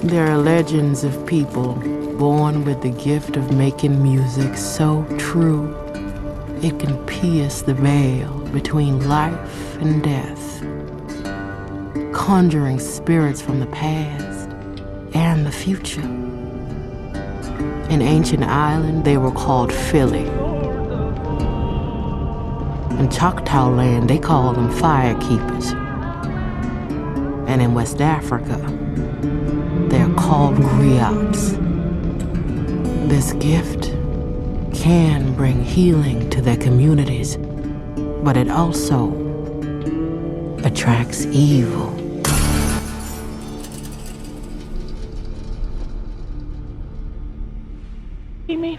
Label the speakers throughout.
Speaker 1: There are legends of people born with the gift of making music so true it can pierce the veil between life and death, conjuring spirits from the past and the future. In ancient Ireland, they were called Philly. In Choctaw land, they called them firekeepers. And in West Africa, they're called griots. This gift can bring healing to their communities, but it also attracts evil.
Speaker 2: Me.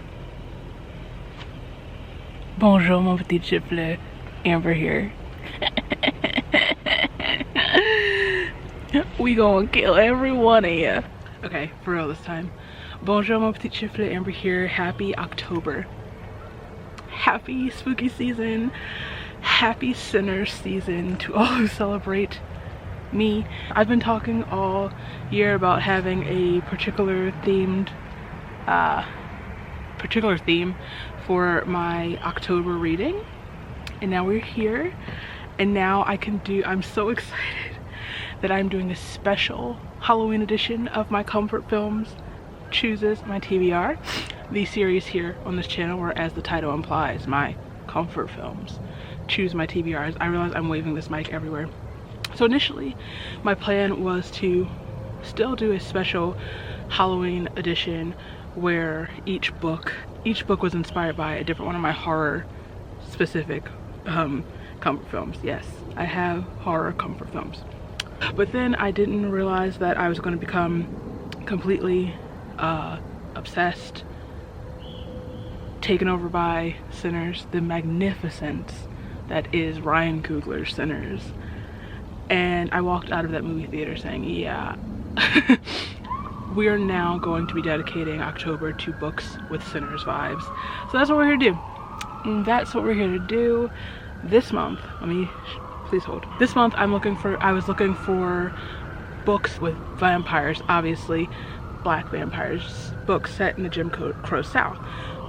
Speaker 2: Bonjour, mon petit chiflet. Amber here. We gonna kill every one of you. Okay, for real this time. Bonjour, mon petit chiflet. Amber here. Happy October. Happy spooky season. Happy sinner season to all who celebrate me. I've been talking all year about having a particular theme for my October reading, and now we're here, and now I'm so excited that I'm doing a special Halloween edition of my comfort films chooses my TBR, the series here on this channel where, as the title implies, my comfort films choose my TBRs. I realize I'm waving this mic everywhere. So initially my plan was to still do a special Halloween edition where each book was inspired by a different one of my horror specific comfort films. Yes, I have horror comfort films. But then I didn't realize that I was going to become completely obsessed, taken over by Sinners, the magnificence that is Ryan Coogler's Sinners. And I walked out of that movie theater saying, yeah, we are now going to be dedicating October to books with Sinners vibes. So that's what we're here to do. And that's what we're here to do this month. Please hold. This month I was looking for books with vampires, obviously black vampires, books set in the Jim Crow South,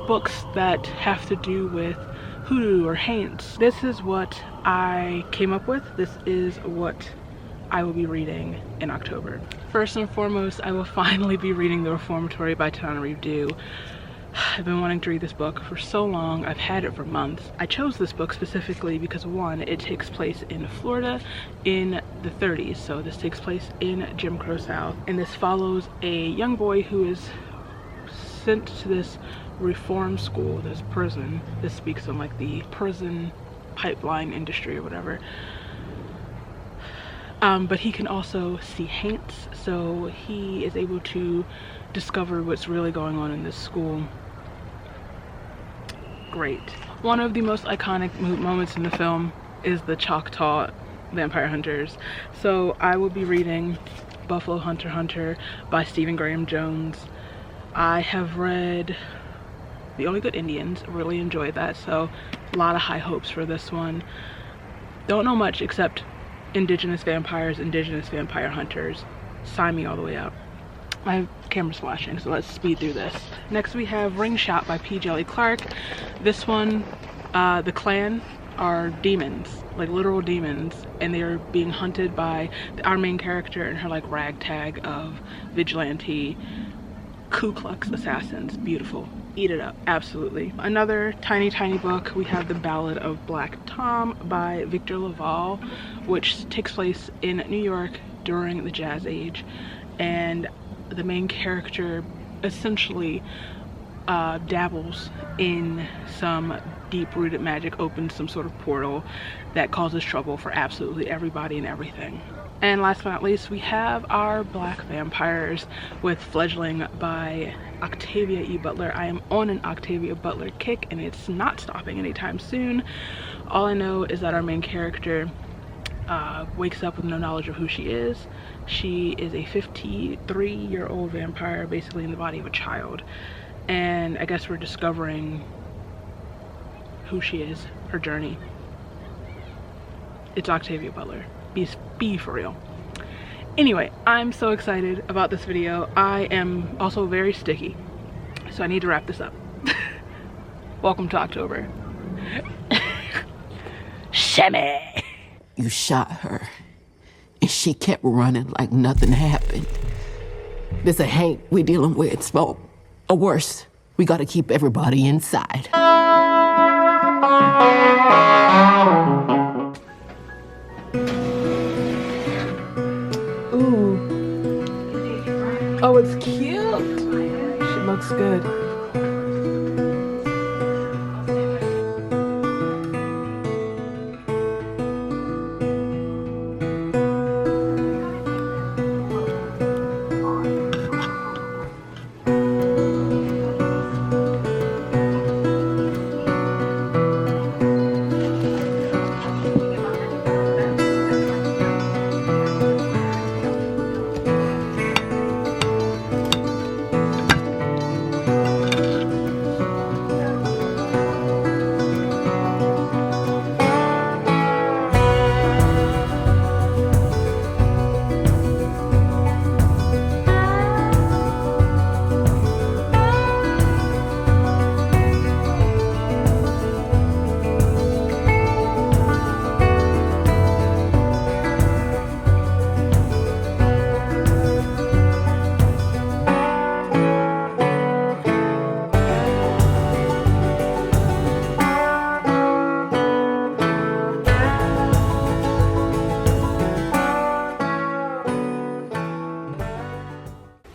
Speaker 2: books that have to do with hoodoo or haints. This is what I came up with. This is what I will be reading in October. First and foremost, I will finally be reading The Reformatory by Tananarive Due. I've been wanting to read this book for so long. I've had it for months. I chose this book specifically because, one, it takes place in Florida in the 30s. So this takes place in Jim Crow South. And this follows a young boy who is sent to this reform school, this prison. This speaks on like the prison pipeline industry or whatever. But he can also see haints, so he is able to discover what's really going on in this school. Great. One of the most iconic moments in the film is the Choctaw vampire hunters. So I will be reading Buffalo Hunter Hunter by Stephen Graham Jones. I have read The Only Good Indians, really enjoyed that, so a lot of high hopes for this one. Don't know much except indigenous vampires, indigenous vampire hunters. Sign me all the way up. My camera's flashing, so let's speed through this. Next we have Ring Shot by P. Djeli Clark. This one, the clan are demons, like literal demons, and they are being hunted by our main character and her like ragtag of vigilante Ku Klux assassins. Beautiful. Eat it up. Absolutely. Another tiny book, we have The Ballad of Black Tom by Victor Laval, which takes place in New York during the Jazz Age, and the main character essentially dabbles in some deep-rooted magic, opens some sort of portal that causes trouble for absolutely everybody and everything. And last but not least, we have our Black Vampires with Fledgling by Octavia E. Butler. I am on an Octavia Butler kick, and it's not stopping anytime soon. All I know is that our main character wakes up with no knowledge of who she is. She is a 53-year-old vampire, basically in the body of a child. And I guess we're discovering who she is, her journey. It's Octavia Butler. Be for real. Anyway, I'm so excited about this video. I am also very sticky, so I need to wrap this up. Welcome to October. Shimmy.
Speaker 1: You shot her, and she kept running like nothing happened. This a Hank we dealing with, smoke. Or worse, we gotta keep everybody inside.
Speaker 2: Ooh. Oh, it's cute. She looks good.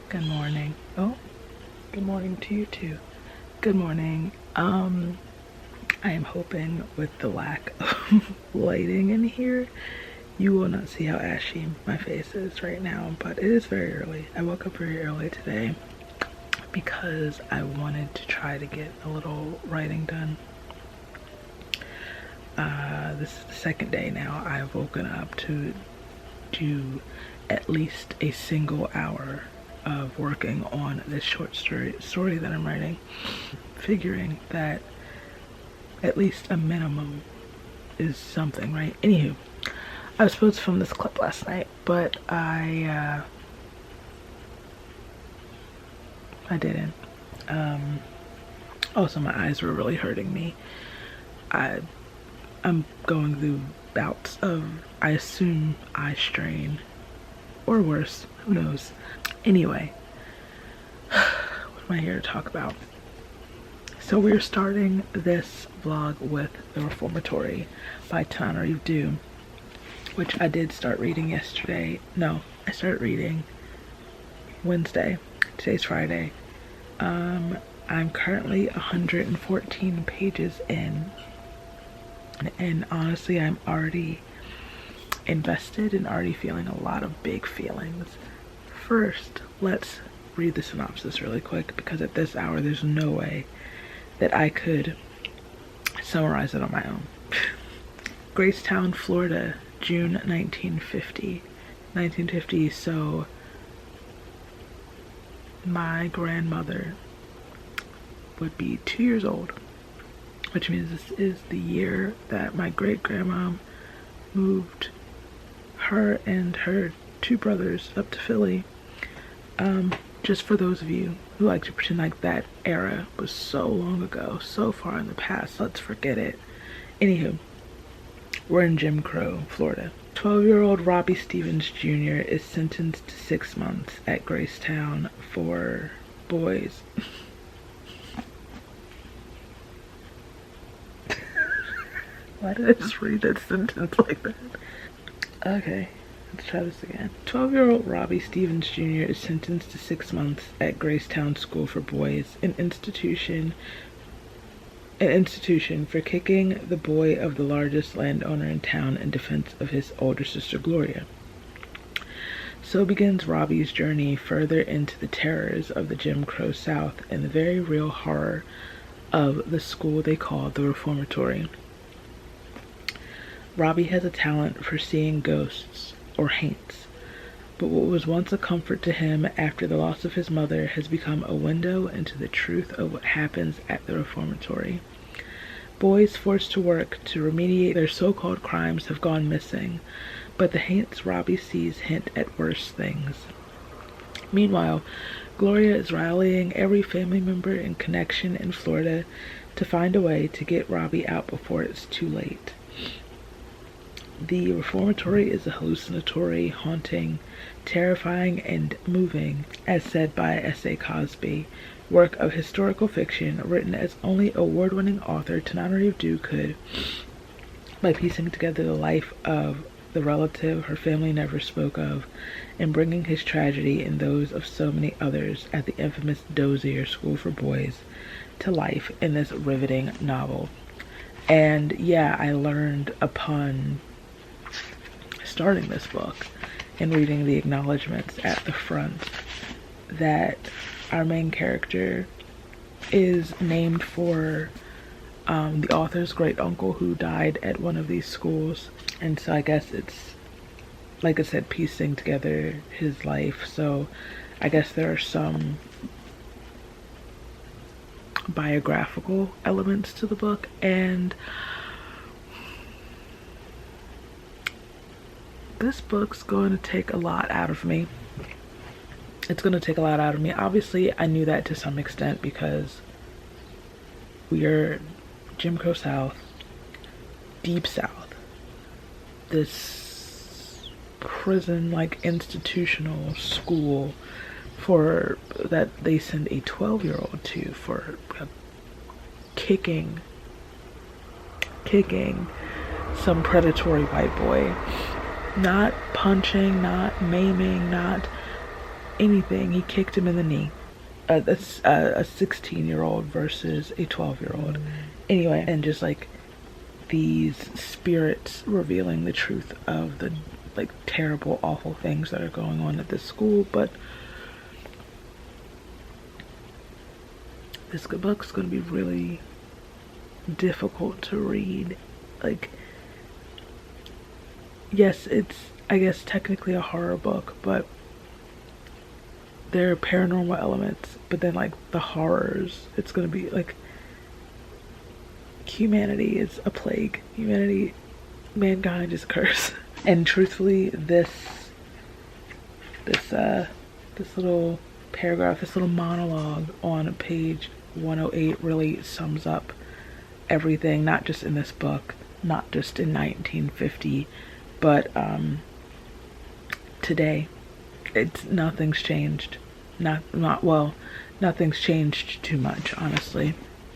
Speaker 2: Good morning. Oh, good morning to you too. Good morning. I am hoping with the lack of lighting in here, you will not see how ashy my face is right now, but it is very early. I woke up very early today because I wanted to try to get a little writing done. This is the second day now I've woken up to do at least a single hour of working on this short story that I'm writing, figuring that at least a minimum is something, right? Anywho, I was supposed to film this clip last night, but I didn't. Also, my eyes were really hurting me. I'm going through bouts of, I assume, eye strain, or worse, who knows. Anyway, what am I here to talk about? So we're starting this vlog with The Reformatory by Tanner Dew, which I did start reading yesterday. No, I started reading Wednesday. Today's Friday. I'm currently 114 pages in, and honestly, I'm already invested and already feeling a lot of big feelings. First, let's read the synopsis really quick, because at this hour there's no way that I could summarize it on my own. Gracetown, Florida, June 1950. 1950, so my grandmother would be 2 years old, which means this is the year that my great-grandma moved her and her two brothers up to Philly. Just for those of you who like to pretend like that era was so long ago, so far in the past, let's forget it. Anywho, we're in Jim Crow, Florida. 12-year-old Robbie Stevens Jr. is sentenced to 6 months at Gracetown for boys. Why did I just read that sentence like that? Okay, let's try this again. 12-year-old Robbie Stevens Jr. is sentenced to 6 months at Gracetown School for Boys, an institution for kicking the boy of the largest landowner in town in defense of his older sister Gloria. So begins Robbie's journey further into the terrors of the Jim Crow South and the very real horror of the school they call the Reformatory. Robbie has a talent for seeing ghosts, or haints, but what was once a comfort to him after the loss of his mother has become a window into the truth of what happens at the Reformatory. Boys forced to work to remediate their so-called crimes have gone missing, but the hints Robbie sees hint at worse things. Meanwhile, Gloria is rallying every family member and connection in Florida to find a way to get Robbie out before it's too late. The reformatory is a hallucinatory, haunting, terrifying, and moving, as said by S.A. Cosby, work of historical fiction written as only award-winning author Tananarive Due could, by piecing together the life of the relative her family never spoke of, and bringing his tragedy and those of so many others at the infamous Dozier School for Boys to life in this riveting novel. And yeah, I learned upon starting this book and reading the acknowledgments at the front that our main character is named for the author's great uncle who died at one of these schools. And so I guess it's, like I said, piecing together his life. So I guess there are some biographical elements to the book, and this book's going to take a lot out of me. It's going to take a lot out of me. Obviously, I knew that to some extent because we are Jim Crow South, Deep South, this prison-like institutional school for that they send a 12-year-old to for kicking some predatory white boy. Not punching, not maiming, not anything. He kicked him in the knee. That's a 16-year-old versus a 12-year-old. Anyway, and just like these spirits revealing the truth of the like terrible, awful things that are going on at this school. But this book's going to be really difficult to read. Like, yes, it's, I guess, technically a horror book, but there are paranormal elements, but then like the horrors, it's going to be like humanity is a plague. Mankind is a curse. And truthfully, this little paragraph, this little monologue on page 108 really sums up everything, not just in this book, not just in 1950, but today. Nothing's changed. Nothing's changed too much, honestly.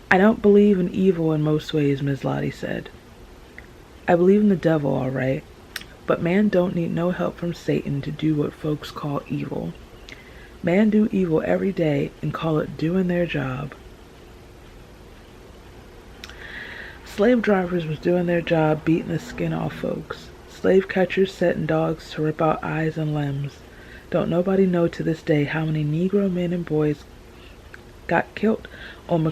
Speaker 2: I don't believe in evil in most ways, Ms. Lottie said. I believe in the devil, all right, but man don't need no help from Satan to do what folks call evil. Man do evil every day and call it doing their job. Slave drivers was doing their job beating the skin off folks. Slave catchers setting dogs to rip out eyes and limbs. Don't nobody know to this day how many Negro men and boys got killed on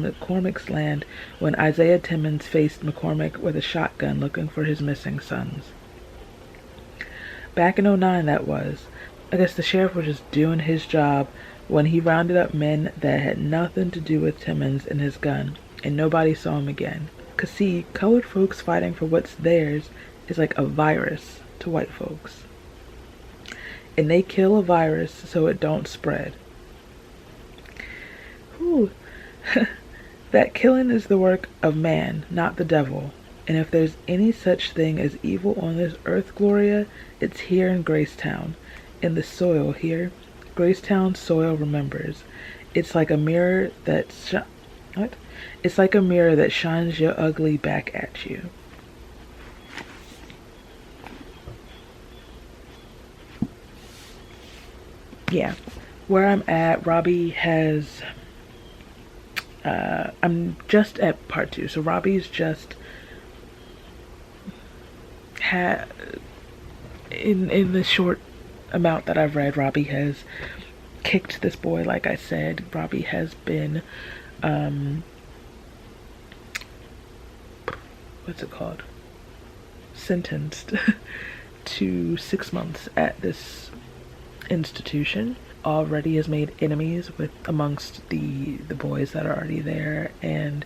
Speaker 2: McCormick's land when Isaiah Timmons faced McCormick with a shotgun looking for his missing sons. Back in '09 that was. I guess the sheriff was just doing his job when he rounded up men that had nothing to do with Timmons and his gun, and nobody saw him again. 'Cause see, colored folks fighting for what's theirs is like a virus to white folks. And they kill a virus so it don't spread. Whew. That killing is the work of man, not the devil. And if there's any such thing as evil on this earth, Gloria, it's here in Gracetown. In the soil here. Gracetown soil remembers. It's like a mirror that It's like a mirror that shines your ugly back at you. Yeah, where I'm at, Robbie has, I'm just at part 2, so Robbie's just had, in the short amount that I've read, Robbie has kicked this boy, like I said. Robbie has been, what's it called? Sentenced to 6 months at this institution. Already has made enemies with amongst the boys that are already there, and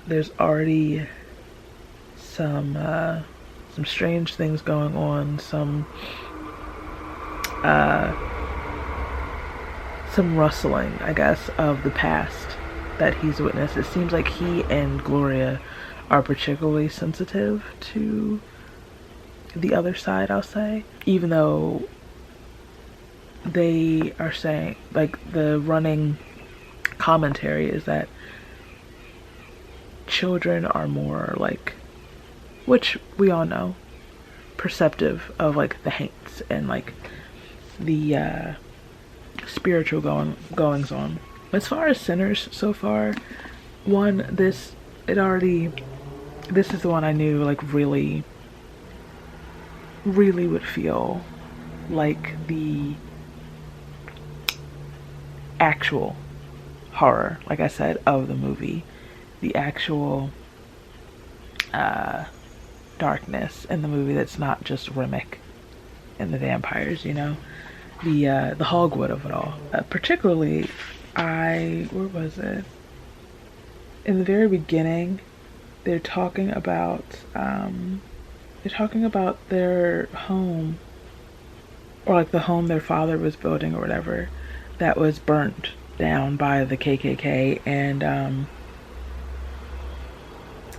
Speaker 2: there's already some strange things going on, some rustling, I guess, of the past that he's witnessed. It seems like he and Gloria are particularly sensitive to the other side, I'll say, even though they are saying, like, the running commentary is that children are more, like, which we all know, perceptive of, like, the haints and, like, the spiritual goings on. As far as Sinners so far, this is the one I knew, like, really would feel like the actual horror, like I said, of the movie, the actual darkness in the movie that's not just Remick and the vampires, you know, the Hogwood of it all. Particularly, where was it? In the very beginning, they're talking about their home, or like the home their father was building or whatever, that was burnt down by the KKK, and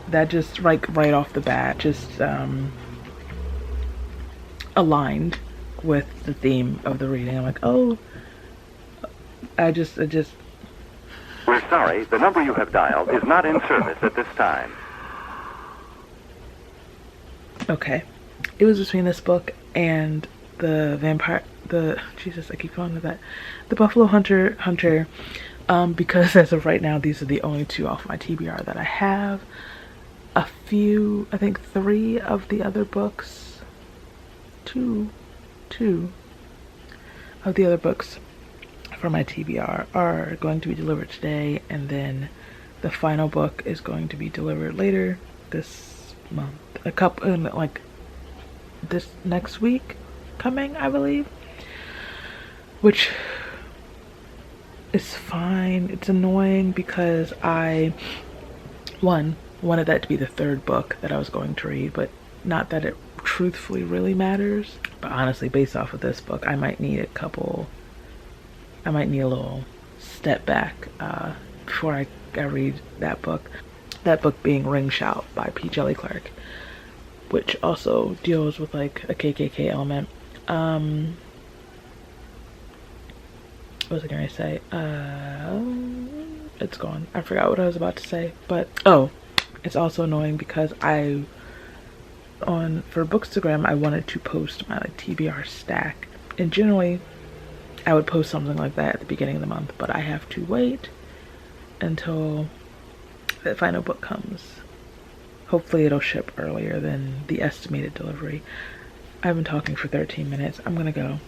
Speaker 2: that just, like, right off the bat, just aligned with the theme of the reading. I'm like, oh, I just
Speaker 3: We're sorry, the number you have dialed is not in service at this time.
Speaker 2: Okay. It was between this book and Jesus, I keep calling it that. The Buffalo Hunter, because as of right now, these are the only two off my TBR that I have. A few, I think 3 of the other books, two of the other books for my TBR are going to be delivered today, and then the final book is going to be delivered later this month. Like this next week coming, I believe, which is fine. It's annoying because I wanted that to be the 3rd book that I was going to read, but not that it truthfully really matters. But honestly, based off of this book, I might need a little step back before I read that book. That book being Ring Shout by P. Jelly Clark, which also deals with, like, a KKK element. What was I gonna say? It's gone. I forgot what I was about to say. But it's also annoying because for Bookstagram, I wanted to post my, like, TBR stack, and generally I would post something like that at the beginning of the month, but I have to wait until the final book comes. Hopefully it'll ship earlier than the estimated delivery. I've been talking for 13 minutes. I'm gonna go.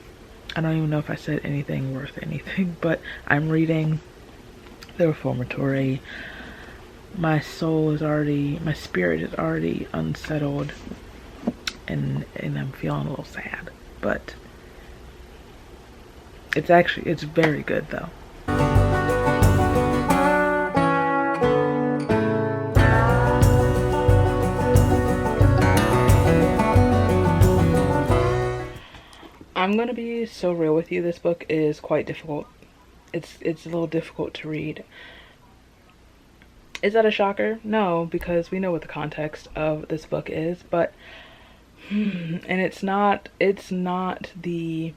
Speaker 2: I don't even know if I said anything worth anything, but I'm reading The Reformatory. My spirit is already unsettled, and I'm feeling a little sad, but it's very good though. I'm gonna be so real with you. This book is quite difficult. It's a little difficult to read. Is that a shocker? No, because we know what the context of this book is, but and it's not the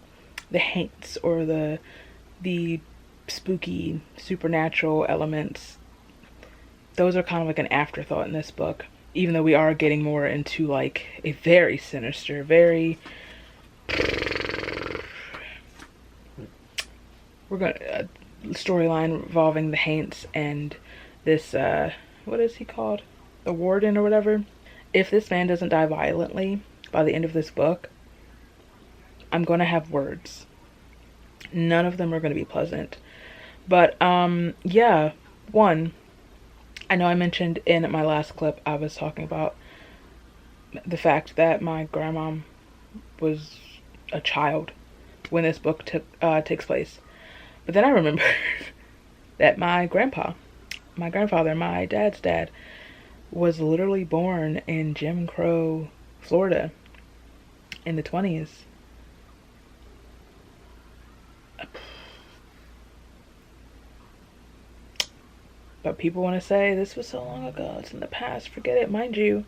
Speaker 2: haints or the spooky supernatural elements. Those are kind of like an afterthought in this book, even though we are getting more into, like, a very sinister, very storyline involving the haints and this what is he called, the warden or whatever. If this man doesn't die violently by the end of this book, I'm gonna have words. None of them are gonna be pleasant. But yeah, I know I mentioned in my last clip, I was talking about the fact that my grandma was a child when this book takes place. But then I remembered that my grandfather, my dad's dad, was literally born in Jim Crow, Florida in the 20s. But people want to say this was so long ago, it's in the past, forget it. Mind you,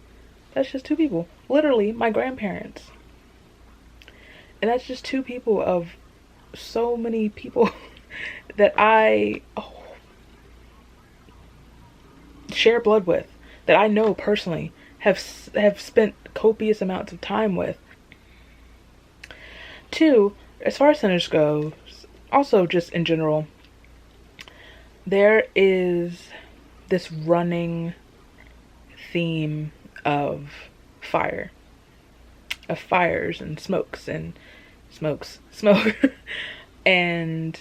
Speaker 2: that's just two people. Literally, my grandparents. And that's just two people of so many people that I share blood with, that I know personally, have spent copious amounts of time with. Two, as far as sinners goes, also just in general, there is this running theme of fire, of fires and smoke. And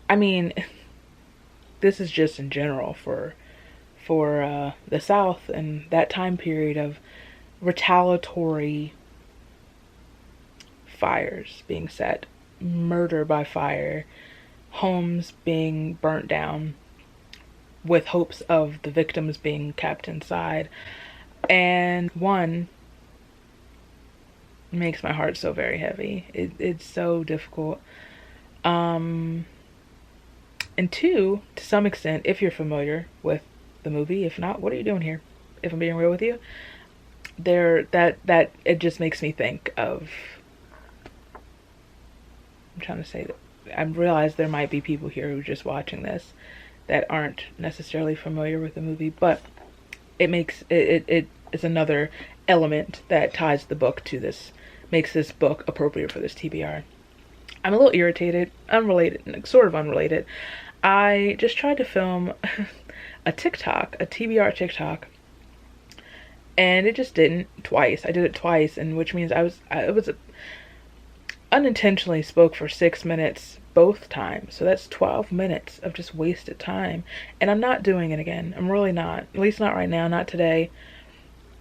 Speaker 2: I mean, this is just in general for the South and that time period of retaliatory fires being set, murder by fire, homes being burnt down with hopes of the victims being kept inside. And one makes my heart so very heavy. It's so difficult. And two, to some extent, if you're familiar with the movie, if not, what are you doing here? If I'm being real with you, that it just makes me think of, I'm trying to say that I realize there might be people here who are just watching this that aren't necessarily familiar with the movie, but it makes it is another element that ties the book to this, makes this book appropriate for this TBR. I'm a little irritated, unrelated, sort of unrelated. I just tried to film a TBR TikTok, and it just didn't twice. I did it twice, and which means I was unintentionally spoke for 6 minutes both times. So that's 12 minutes of just wasted time. And I'm not doing it again. I'm really not. At least not right now, not today.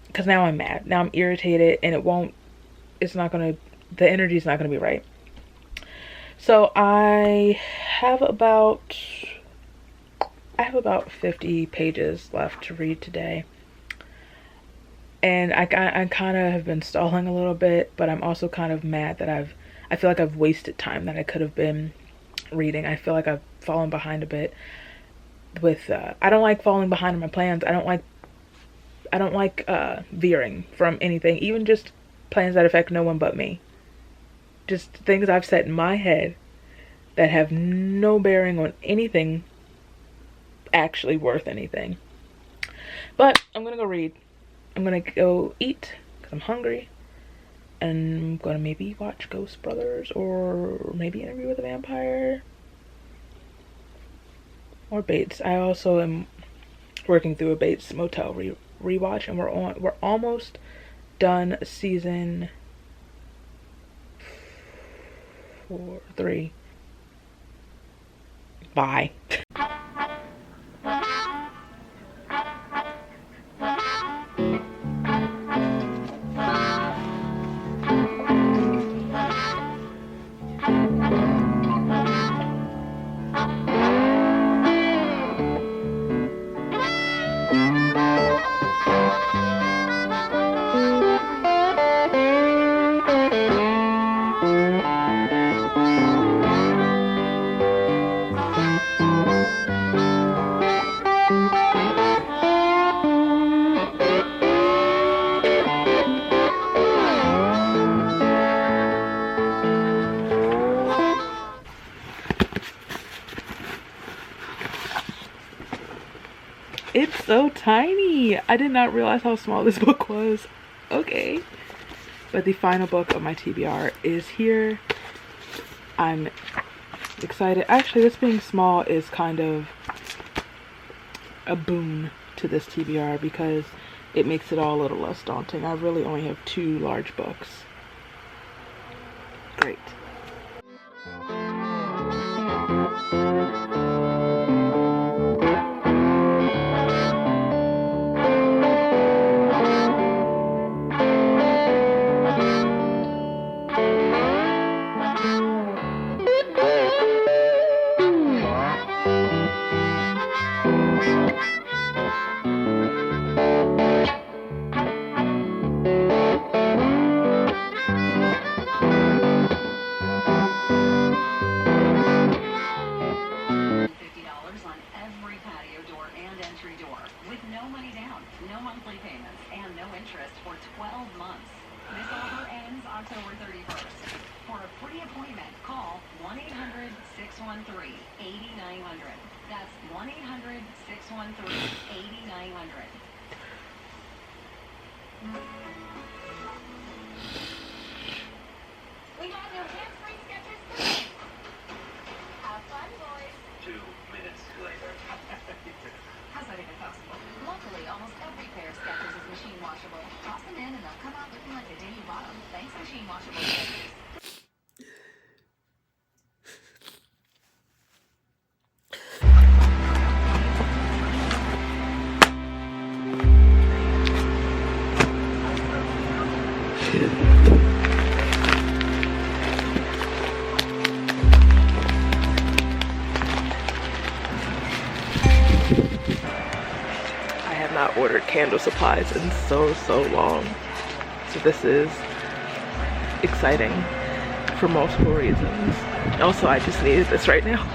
Speaker 2: Because now I'm mad. Now I'm irritated, and the energy's not gonna be right. So I have about 50 pages left to read today. And I kind of have been stalling a little bit, but I'm also kind of mad that I feel like I've wasted time that I could have been reading. I feel like I've fallen behind a bit with, I don't like falling behind on my plans. I don't like veering from anything, even just plans that affect no one but me. Just things I've set in my head that have no bearing on anything actually worth anything. But I'm gonna go read. I'm gonna go eat because I'm hungry. And I'm gonna maybe watch Ghost Brothers, or maybe Interview with a Vampire, or Bates. I also am working through a Bates Motel rewatch, and we're almost done season 3. Bye. It's so tiny. I did not realize how small this book was. Okay. But the final book of my TBR is here. I'm excited. Actually, this being small is kind of a boon to this TBR because it makes it all a little less daunting. I really only have 2 large books. Great.
Speaker 4: 1-800-613-8900. That's 1-800-613-8900. We got new hands-free sketchers today. Have fun, boys.
Speaker 3: 2 minutes later.
Speaker 4: How's that even possible? Luckily, almost every pair of sketchers is machine washable. Toss them in and they'll come out looking like a dingy bottom. Thanks, machine washable sketchers.
Speaker 2: I have not ordered candle supplies in so long, so this is exciting for multiple reasons. Also, I just needed this right now.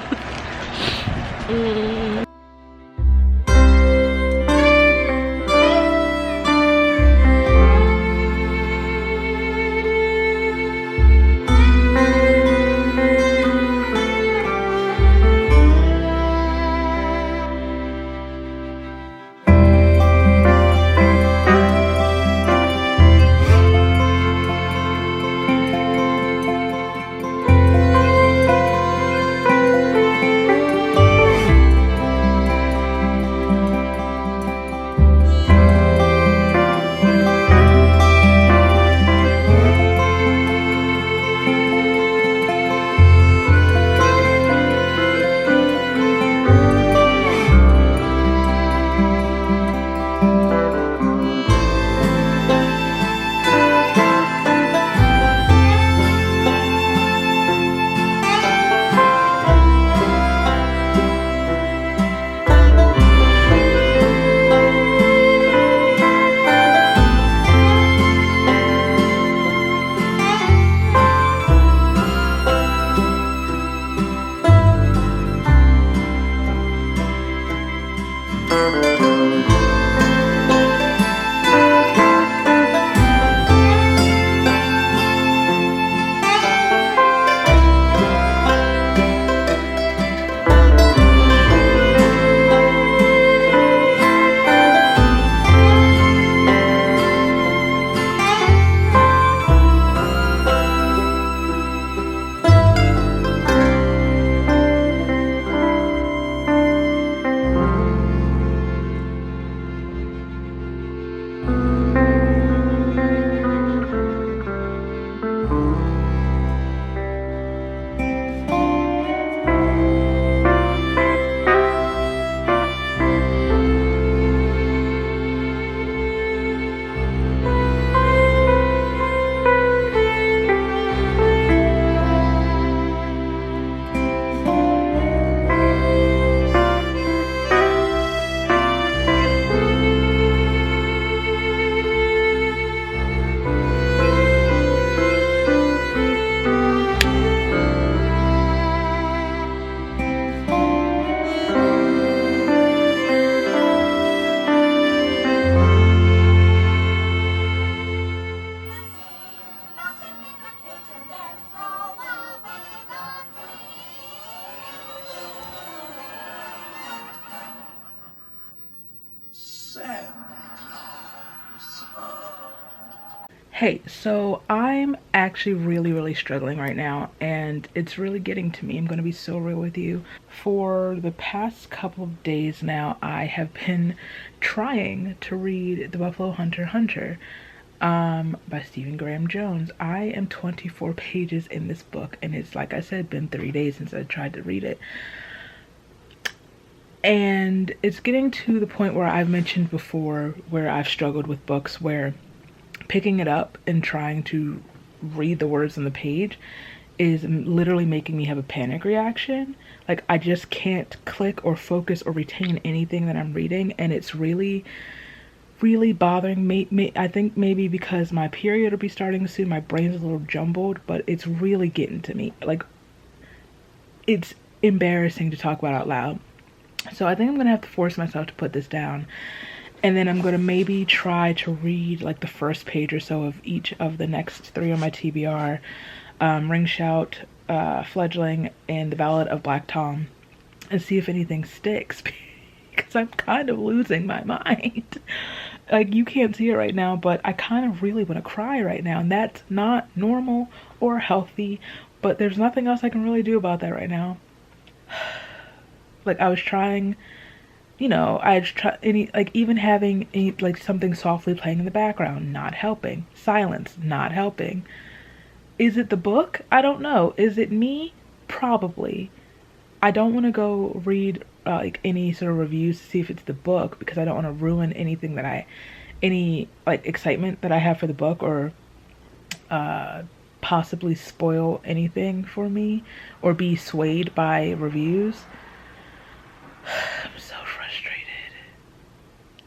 Speaker 2: Hey, so I'm actually really struggling right now, and it's really getting to me. I'm going to be so real with you. For the past couple of days now, I have been trying to read The Buffalo Hunter by Stephen Graham Jones. I am 24 pages in this book, and it's, like I said, been 3 days since I tried to read it. And it's getting to the point where I've mentioned before where I've struggled with books where picking it up and trying to read the words on the page is literally making me have a panic reaction. Like, I just can't click or focus or retain anything that I'm reading, and it's really bothering me. I think maybe because my period will be starting soon, my brain's a little jumbled, but it's really getting to me. Like, it's embarrassing to talk about out loud. So I think I'm gonna have to force myself to put this down, and then I'm gonna maybe try to read like the first page or so of each of the next 3 on my TBR. Ring Shout, Fledgling and The Ballad of Black Tom and see if anything sticks, because I'm kind of losing my mind. Like, you can't see it right now, but I kind of really want to cry right now, and that's not normal or healthy, but there's nothing else I can really do about that right now. Like, I was trying, you know, even having like something softly playing in the background, not helping. Silence, not helping. Is it the book? I don't know. Is it me? Probably. I don't want to go read like any sort of reviews to see if it's the book, because I don't want to ruin anything any like excitement that I have for the book, or possibly spoil anything for me, or be swayed by reviews. I'm so frustrated.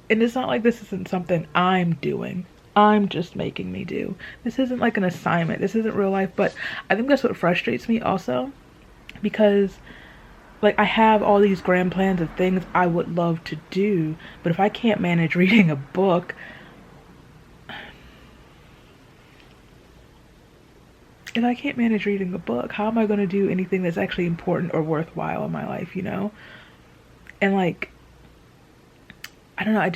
Speaker 2: And it's not like this isn't something I'm doing. I'm just making me do. This isn't like an assignment. This isn't real life. But I think that's what frustrates me also, because like I have all these grand plans of things I would love to do, but if I can't manage reading a book, how am I going to do anything that's actually important or worthwhile in my life, you know? And like, I don't know,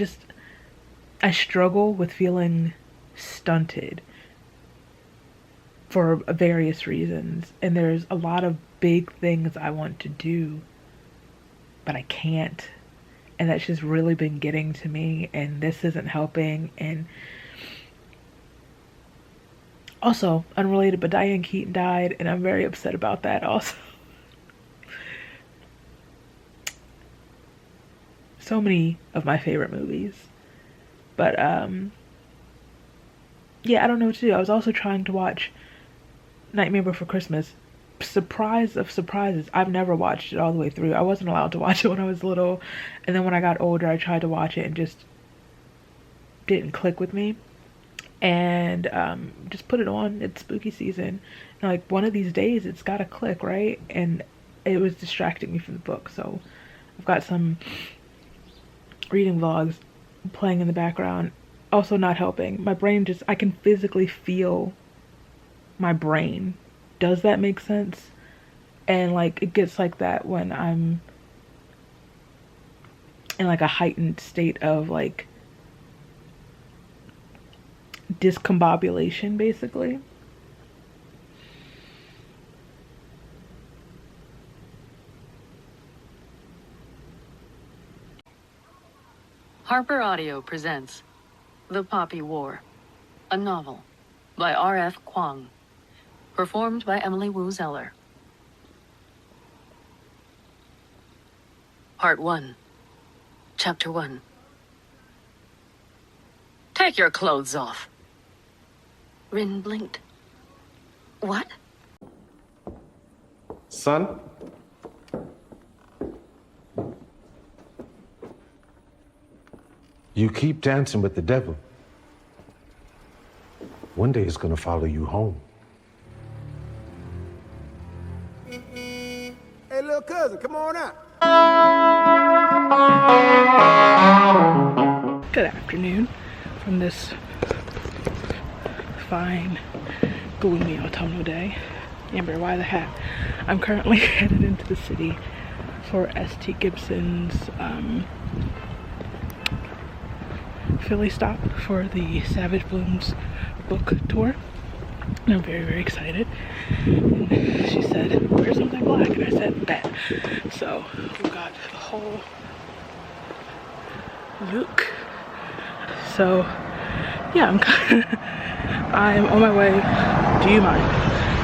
Speaker 2: I struggle with feeling stunted for various reasons. And there's a lot of big things I want to do, but I can't. And that's just really been getting to me, and this isn't helping. And also, unrelated, but Diane Keaton died, and I'm very upset about that also. So many of my favorite movies. But yeah, I don't know what to do. I was also trying to watch Nightmare Before Christmas. Surprise of surprises, I've never watched it all the way through. I wasn't allowed to watch it when I was little, and then when I got older I tried to watch it and just didn't click with me. And just put it on. It's spooky season, and like one of these days it's gotta click, right? And it was distracting me from the book. So I've got some reading vlogs playing in the background, also not helping. My brain just, I can physically feel my brain. Does that make sense? And like it gets like that when I'm in like a heightened state of like discombobulation, basically.
Speaker 5: Harper Audio presents The Poppy War, a novel by R.F. Kuang, performed by Emily Wu Zeller. Part 1, Chapter 1. Take your clothes off. Rin blinked. What?
Speaker 6: Son? You keep dancing with the devil. One day it's gonna follow you home.
Speaker 7: Hey, little cousin, come on out.
Speaker 2: Good afternoon from this fine, gloomy autumnal day. Amber, why the hat? I'm currently headed into the city for S.T. Gibson's Philly stop for the Savage Blooms book tour. And I'm very, very excited. And she said, wear something black, and I said, bet. So we got the whole look. So yeah, I'm on my way. Do you mind?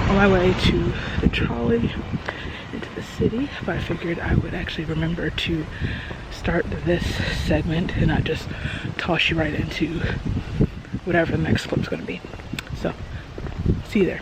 Speaker 2: On my way to the trolley into the city, but I figured I would actually remember to start this segment and not just toss you right into whatever the next clip's gonna be. So, see you there.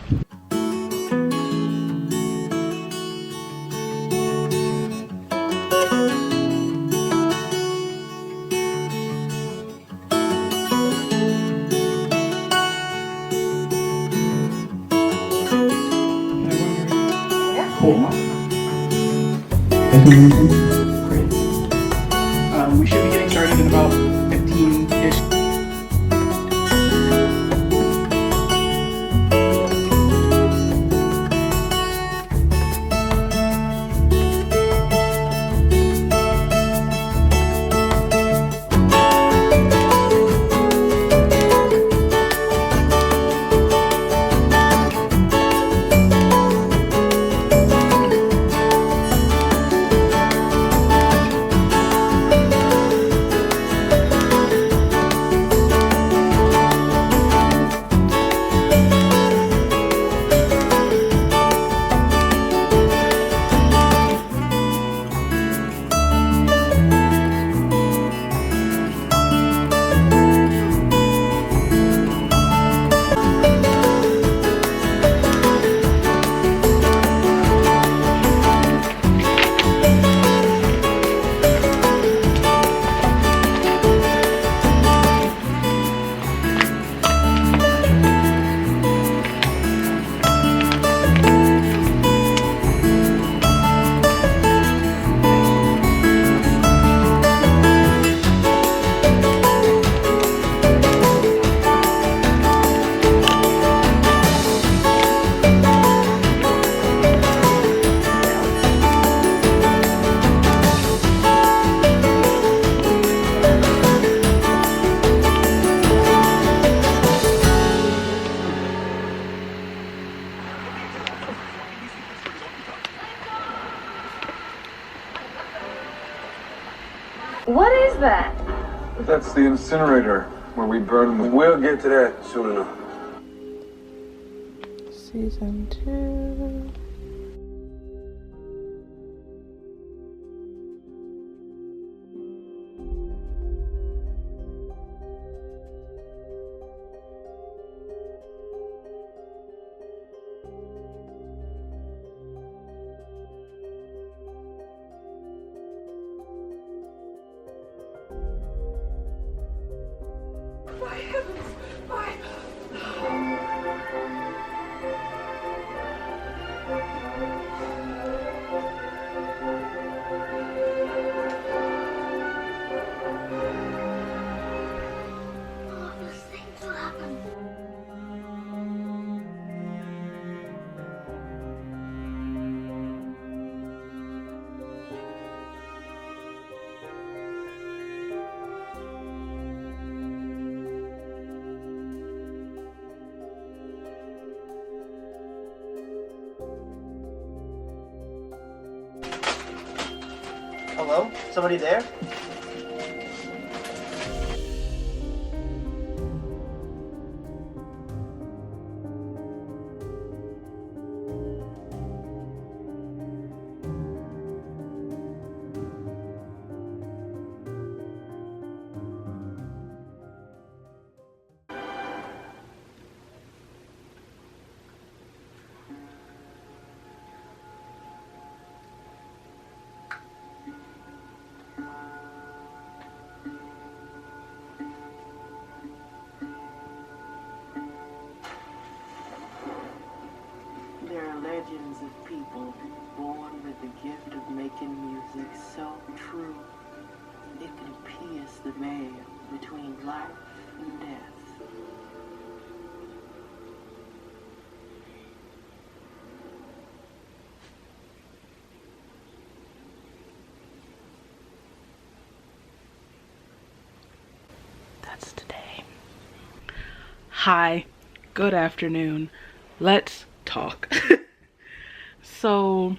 Speaker 2: Cool. Great. We should be getting started in about 15-ish.
Speaker 4: What is that?
Speaker 8: That's the incinerator where we burn them. We'll get to that soon enough.
Speaker 2: Season 2.
Speaker 9: Hello? Somebody there?
Speaker 1: There are legends of people born with the gift of making music so true it can pierce the veil between life and death.
Speaker 2: That's today. Hi, good afternoon. Let's talk. So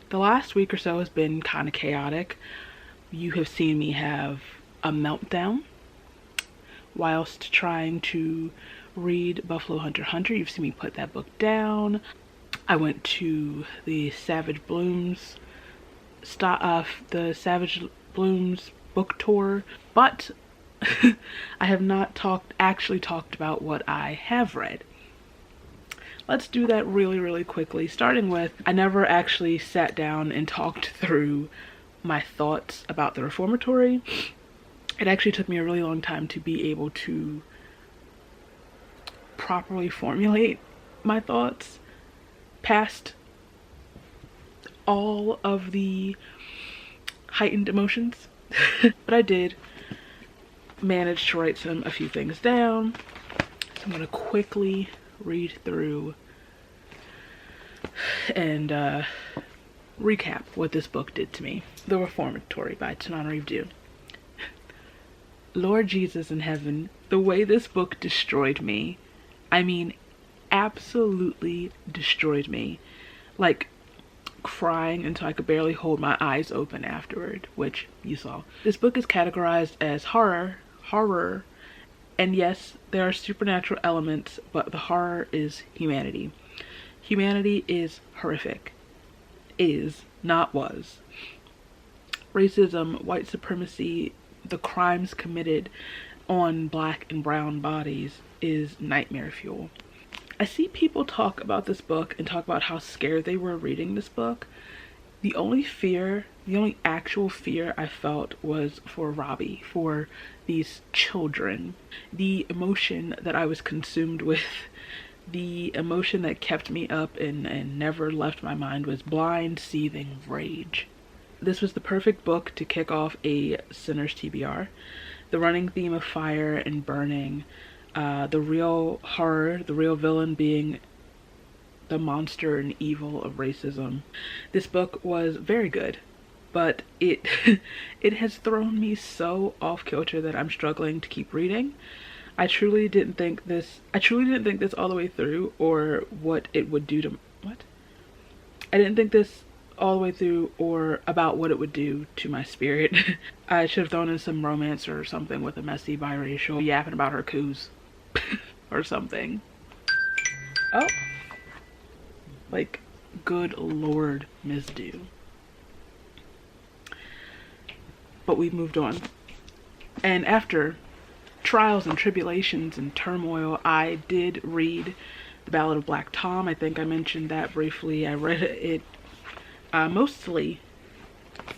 Speaker 2: the last week or so has been kind of chaotic. You have seen me have a meltdown whilst trying to read Buffalo Hunter Hunter. You've seen me put that book down. I went to the Savage Blooms book tour, but I have not actually talked about what I have read. Let's do that really quickly, starting with, I never actually sat down and talked through my thoughts about the Reformatory. It actually took me a really long time to be able to properly formulate my thoughts past all of the heightened emotions. But I did manage to write a few things down. So I'm gonna quickly read through and recap what this book did to me. The Reformatory by Tananarive Due. Lord Jesus in heaven, the way this book destroyed me, I mean absolutely destroyed me. Like crying until I could barely hold my eyes open afterward, which you saw. This book is categorized as horror, and yes, there are supernatural elements, but the horror is humanity. Humanity is horrific. Is, not was. Racism, white supremacy, the crimes committed on black and brown bodies is nightmare fuel. I see people talk about this book and talk about how scared they were reading this book. The only actual fear I felt was for Robbie, for these children. The emotion that I was consumed with, the emotion that kept me up and never left my mind was blind, seething rage. This was the perfect book to kick off a Sinner's TBR. The running theme of fire and burning, the real horror, the real villain being the monster and evil of racism. This book was very good, but it has thrown me so off kilter that I'm struggling to keep reading. I truly didn't think this all the way through, or what it would do to I didn't think this all the way through or about what it would do to my spirit. I should have thrown in some romance or something with a messy biracial yapping about her coos or something. Oh, like, good Lord, Miss Do. But we've moved on. And after trials and tribulations and turmoil, I did read The Ballad of Black Tom. I think I mentioned that briefly. I read it mostly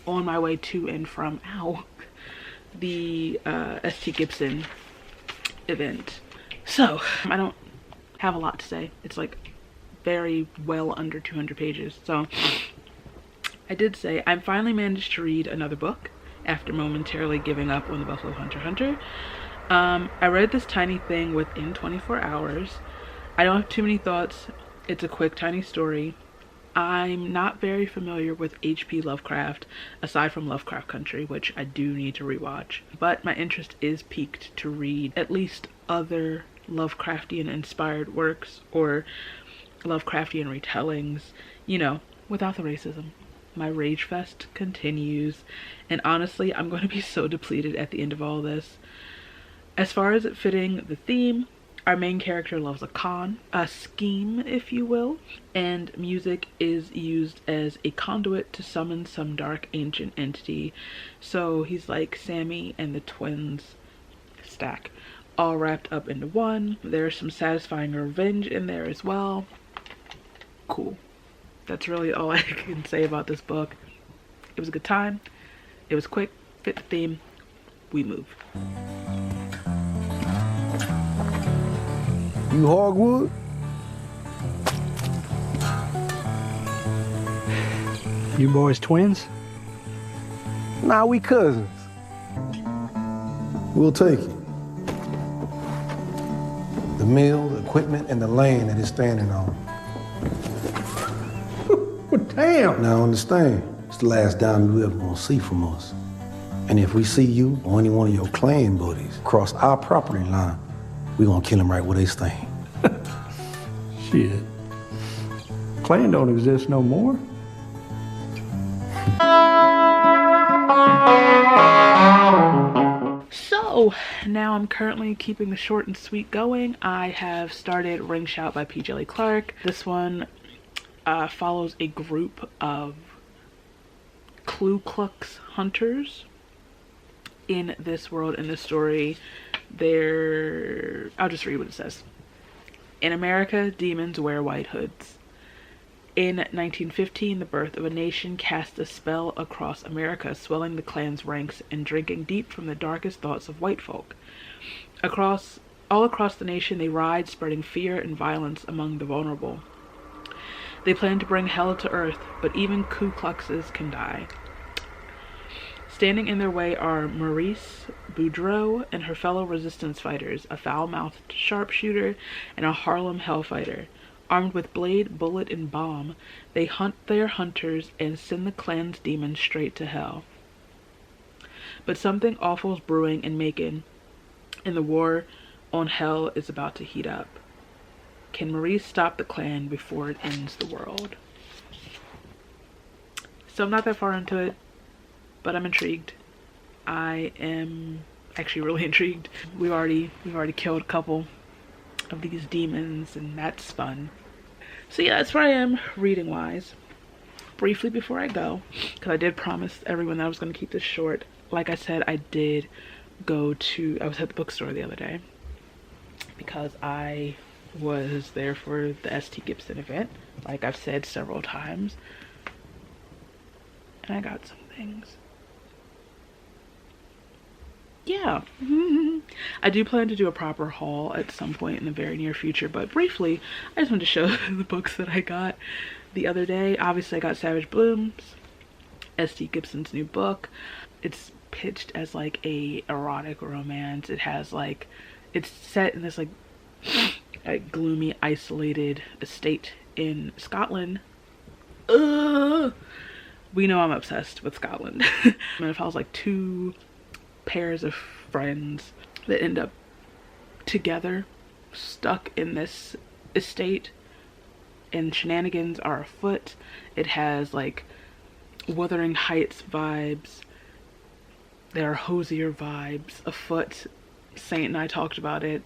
Speaker 2: on my way to and from the S.T. Gibson event. So I don't have a lot to say. It's like very well under 200 pages. So I did say I finally managed to read another book after momentarily giving up on the Buffalo Hunter. I read this tiny thing within 24 hours. I don't have too many thoughts. It's a quick, tiny story. I'm not very familiar with H.P. Lovecraft, aside from Lovecraft Country, which I do need to rewatch. But my interest is piqued to read at least other Lovecraftian-inspired works or Lovecraftian retellings, you know, without the racism. My rage fest continues, and honestly, I'm going to be so depleted at the end of all this. As far as it fitting the theme, our main character loves a con, a scheme, if you will, and music is used as a conduit to summon some dark ancient entity. So he's like Sammy and the twins stack, all wrapped up into one. There's some satisfying revenge in there as well. Cool. That's really all I can say about this book. It was a good time. It was quick, fit the theme. We move.
Speaker 7: You hardwood?
Speaker 9: You boys twins?
Speaker 7: Nah, we cousins. We'll take it. The mill, the equipment, and the land that it's standing on. Damn! Now understand, it's the last dime you ever gonna see from us. And if we see you or any one of your clan buddies cross our property line, we gonna kill them right where they stand.
Speaker 9: Shit. Clan don't exist no more.
Speaker 2: So now I'm currently keeping the short and sweet going. I have started Ring Shout by P. Djeli Clark. This one follows a group of Ku Klux hunters in this world. In this story, I'll just read what it says. In America, demons wear white hoods. In 1915, the birth of a nation cast a spell across America, swelling the Klan's ranks and drinking deep from the darkest thoughts of white folk. All across the nation, they ride, spreading fear and violence among the vulnerable. They plan to bring hell to earth, but even Ku Kluxes can die. Standing in their way are Maurice Boudreaux and her fellow resistance fighters, a foul-mouthed sharpshooter and a Harlem hellfighter. Armed with blade, bullet, and bomb, they hunt their hunters and send the Klan's demons straight to hell. But something awful's brewing in Macon, and the war on hell is about to heat up. Can Maurice stop the Klan before it ends the world? So I'm not that far into it, but I'm intrigued. I am actually really intrigued. We've already killed a couple of these demons, and that's fun. So yeah, that's where I am reading wise. Briefly before I go, because I did promise everyone that I was going to keep this short. Like I said, I was at the bookstore the other day because I was there for the S.T. Gibson event, like I've said several times, and I got some things. Yeah. I do plan to do a proper haul at some point in the very near future, but briefly, I just wanted to show the books that I got the other day. Obviously, I got Savage Blooms, S.T. Gibson's new book. It's pitched as like a erotic romance. It has like, it's set in this like a gloomy, isolated estate in Scotland. We know I'm obsessed with Scotland. And it follows like two pairs of friends that end up together, stuck in this estate, and shenanigans are afoot. It has like Wuthering Heights vibes. There are Hosier vibes afoot. Saint and I talked about it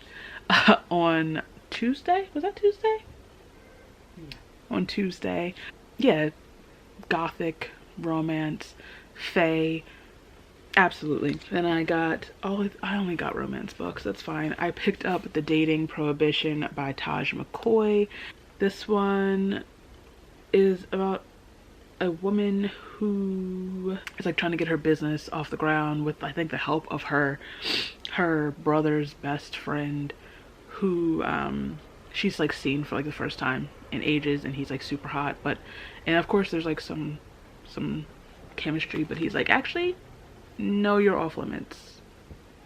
Speaker 2: on Tuesday. Was that Tuesday? Yeah. On Tuesday. Yeah, gothic, romance, fae. Absolutely. Then I only got romance books. That's fine. I picked up The Dating Prohibition by Taj McCoy. This one is about a woman who is like trying to get her business off the ground with, I think, the help of her brother's best friend, who she's like seen for like the first time in ages, and he's like super hot, and of course there's like some chemistry, but he's like, actually, no, you're off limits.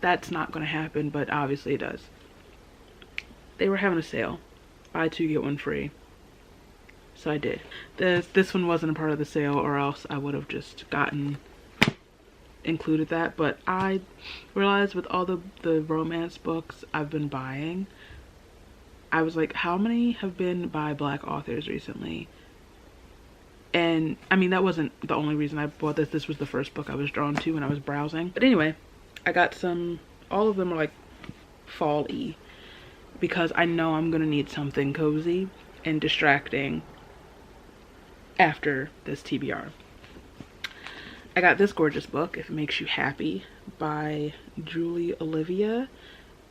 Speaker 2: That's not gonna happen, but obviously it does. They were having a sale, buy two get one free, so I did. This one wasn't a part of the sale, or else I would have just included that. But I realized with all the romance books I've been buying, I was like, how many have been by Black authors recently? And I mean, that wasn't the only reason I bought this. This was the first book I was drawn to when I was browsing. But anyway, I got some, all of them are like fall-y, because I know I'm gonna need something cozy and distracting after this TBR. I got this gorgeous book, If It Makes You Happy, by Julie Olivia.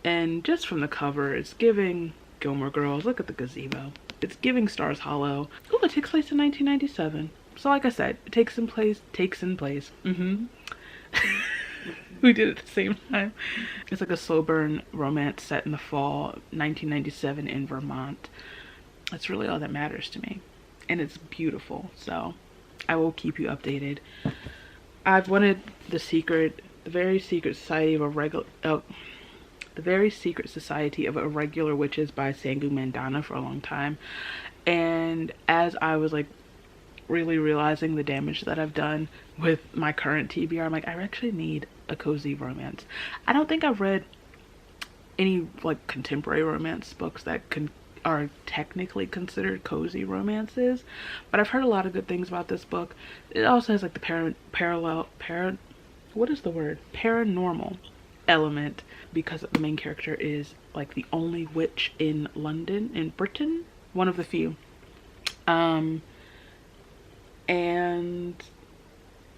Speaker 2: And just from the cover, it's giving Gilmore Girls. Look at the gazebo. It's giving Stars Hollow. Oh, it takes place in 1997. So like I said, it takes in place. We did it at the same time. It's like a slow burn romance set in the fall, 1997 in Vermont. That's really all that matters to me. And it's beautiful, so I will keep you updated. I've wanted The Very Secret Society of Irregular Witches by Sangu Mandana for a long time. And as I was like really realizing the damage that I've done with my current TBR, I'm like, I actually need a cozy romance. I don't think I've read any like contemporary romance books that are technically considered cozy romances, but I've heard a lot of good things about this book. It also has like the paranormal element, because the main character is like the only witch in Britain, one of the few. And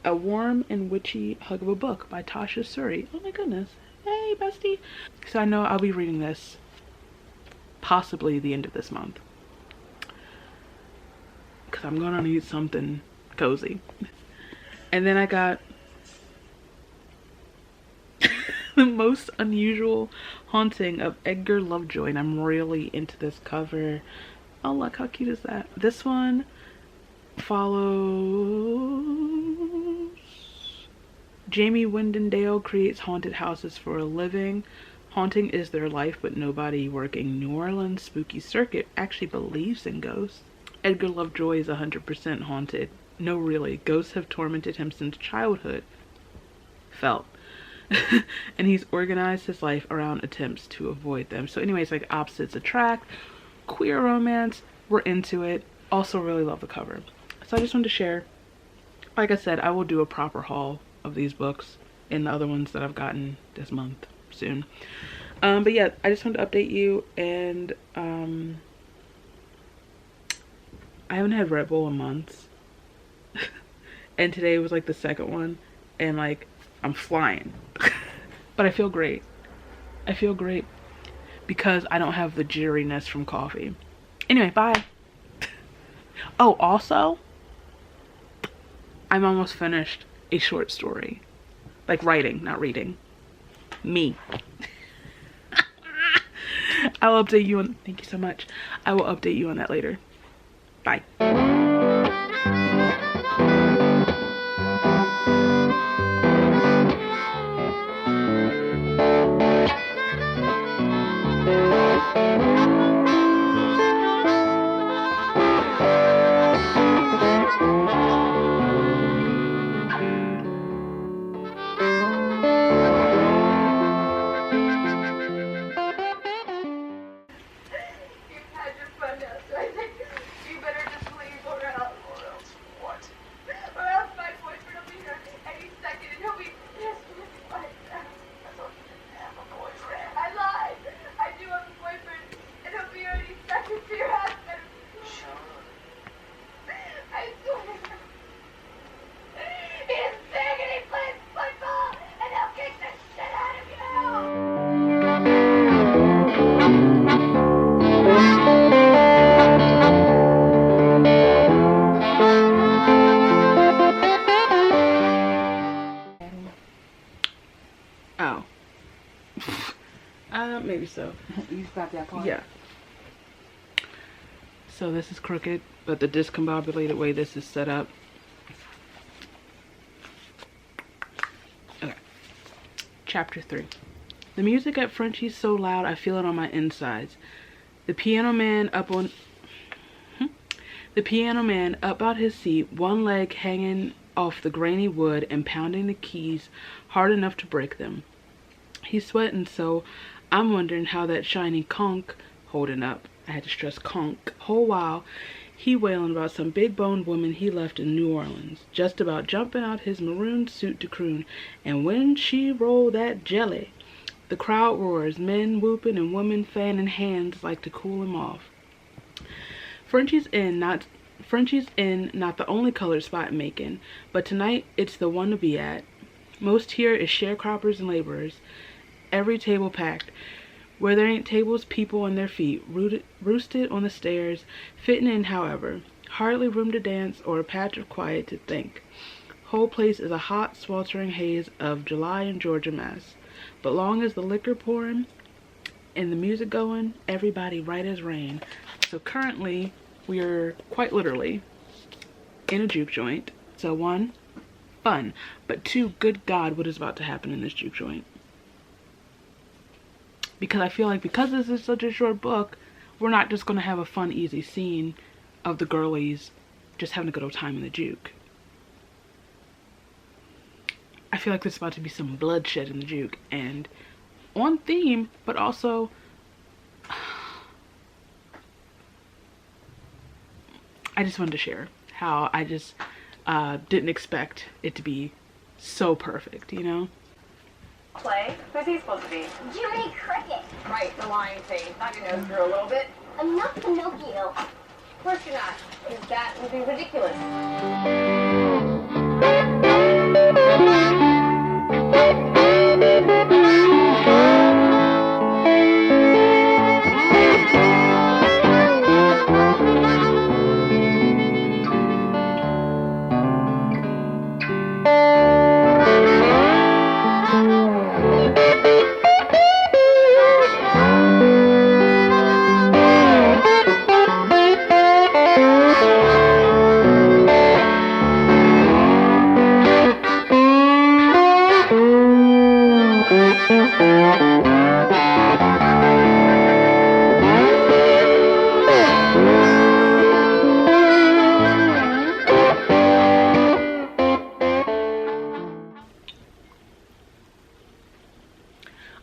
Speaker 2: A Warm and Witchy Hug of a Book by Tasha Suri. Oh my goodness. Hey, bestie. So I know I'll be reading this possibly the end of this month, because I'm gonna need something cozy. And then I got The Most Unusual Haunting of Edgar Lovejoy, and I'm really into this cover. Oh, look, how cute is that? This one follows Jamie Wendendale creates haunted houses for a living. Haunting is their life, but nobody working New Orleans spooky circuit actually believes in ghosts. Edgar Lovejoy is 100% haunted. No, really, ghosts have tormented him since childhood. Felt. And he's organized his life around attempts to avoid them. So anyways, like, opposites attract, queer romance, we're into it. Also really love the cover. So I just wanted to share. Like I said, I will do a proper haul of these books and the other ones that I've gotten this month soon. But yeah, I just wanted to update you. And I haven't had Red Bull in months. And today was like the second one, and like I'm flying. But I feel great. I feel great because I don't have the jitteriness from coffee. Anyway, bye. Oh, also, I'm almost finished a short story. Like writing, not reading. Me. I'll update you on, thank you so much. I will update you on that later. Bye.
Speaker 10: You've had your fun now, so I think you better just leave.
Speaker 2: Maybe so.
Speaker 10: You got that part?
Speaker 2: Yeah. So this is crooked, but the discombobulated way this is set up. Okay. Chapter 3. The music at Frenchie's so loud I feel it on my insides. The piano man up out his seat, one leg hanging off the grainy wood and pounding the keys hard enough to break them. He's sweating, so I'm wondering how that shiny conch holding up. I had to stress conch. Whole while he wailing about some big boned woman he left in New Orleans, just about jumping out his maroon suit to croon. And when she roll that jelly, the crowd roars, men whooping and women fanning hands like to cool him off. Frenchie's Inn, not the only colored spot in Macon, but tonight it's the one to be at. Most here is sharecroppers and laborers. Every table packed. Where there ain't tables, people on their feet, roosted on the stairs, fitting in however. Hardly room to dance or a patch of quiet to think. Whole place is a hot, sweltering haze of July in Georgia, Mass. But long as the liquor pouring and the music going, everybody right as rain. So currently, we are quite literally in a juke joint. So 1, fun, but 2, good God, what is about to happen in this juke joint? Because I feel like because this is such a short book, we're not just going to have a fun, easy scene of the girlies just having a good old time in the juke. I feel like there's about to be some bloodshed in the juke, and on theme, but also I just wanted to share how I just didn't expect it to be so perfect, you know?
Speaker 11: Play? Who's he supposed to be?
Speaker 12: Jiminy Cricket.
Speaker 11: Right, the lion thing. Thought your nose grew a little bit.
Speaker 12: I'm not Pinocchio.
Speaker 11: Of course you're not, because that would be ridiculous.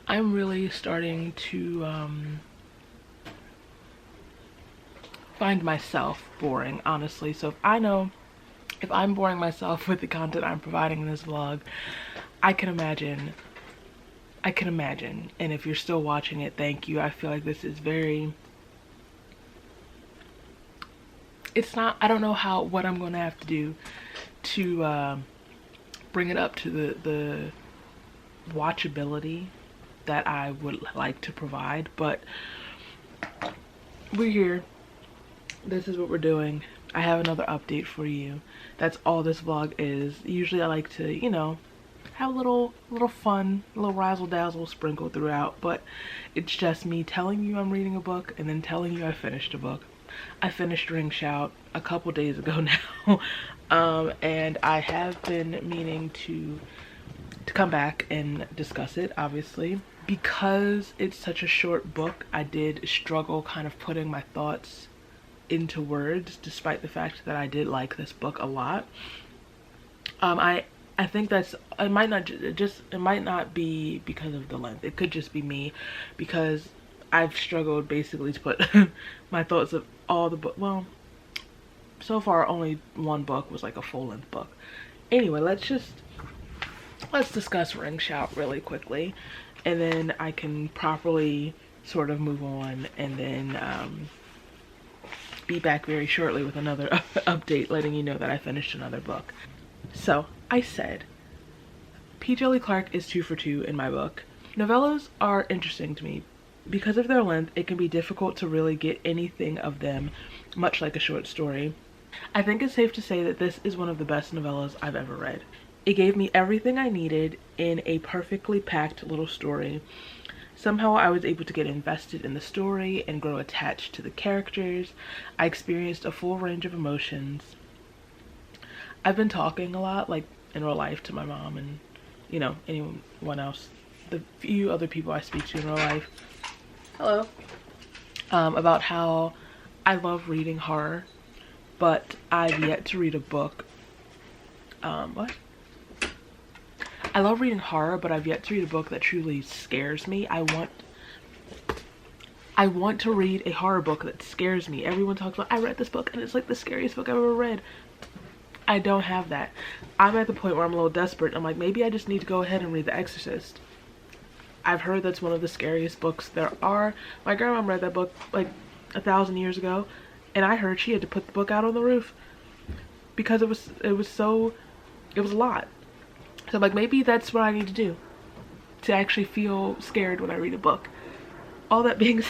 Speaker 2: I'm really starting to find myself boring, honestly. So if I'm boring myself with the content I'm providing in this vlog, I can imagine. And if you're still watching it, thank you. I feel like this is very, it's not, I don't know what I'm going to have to do to bring it up to the watchability that I would like to provide, but we're here. This is what we're doing. I have another update for you. That's all this vlog is. Usually I like to, you know, have a little fun, a little razzle dazzle sprinkled throughout, but it's just me telling you I'm reading a book and then telling you I finished a book. I finished Ring Shout a couple days ago now, and I have been meaning to come back and discuss it, obviously. Because it's such a short book, I did struggle kind of putting my thoughts into words, despite the fact that I did like this book a lot. I think that's, it might not be because of the length. It could just be me, because I've struggled basically to put my thoughts of all the book. Well, so far only one book was like a full-length book. Anyway, let's discuss Ring Shout really quickly, and then I can properly sort of move on, and then be back very shortly with another update letting you know that I finished another book. So I said P. Djeli Clark is 2 for 2 in my book. Novellas are interesting to me. Because of their length, it can be difficult to really get anything of them, much like a short story. I think it's safe to say that this is one of the best novellas I've ever read. It gave me everything I needed in a perfectly packed little story. Somehow I was able to get invested in the story and grow attached to the characters. I experienced a full range of emotions. I've been talking a lot, like in real life, to my mom and, you know, anyone else, the few other people I speak to in real life. Hello. About how I love reading horror, but I've yet to read a book. What? I love reading horror, but I've yet to read a book that truly scares me. I want to read a horror book that scares me. Everyone talks about, I read this book and it's like the scariest book I've ever read. I don't have that. I'm at the point where I'm a little desperate. I'm like, maybe I just need to go ahead and read The Exorcist. I've heard that's one of the scariest books there are. My grandma read that book like 1,000 years ago, and I heard she had to put the book out on the roof because it was a lot. So I'm like, maybe that's what I need to do to actually feel scared when I read a book. All that being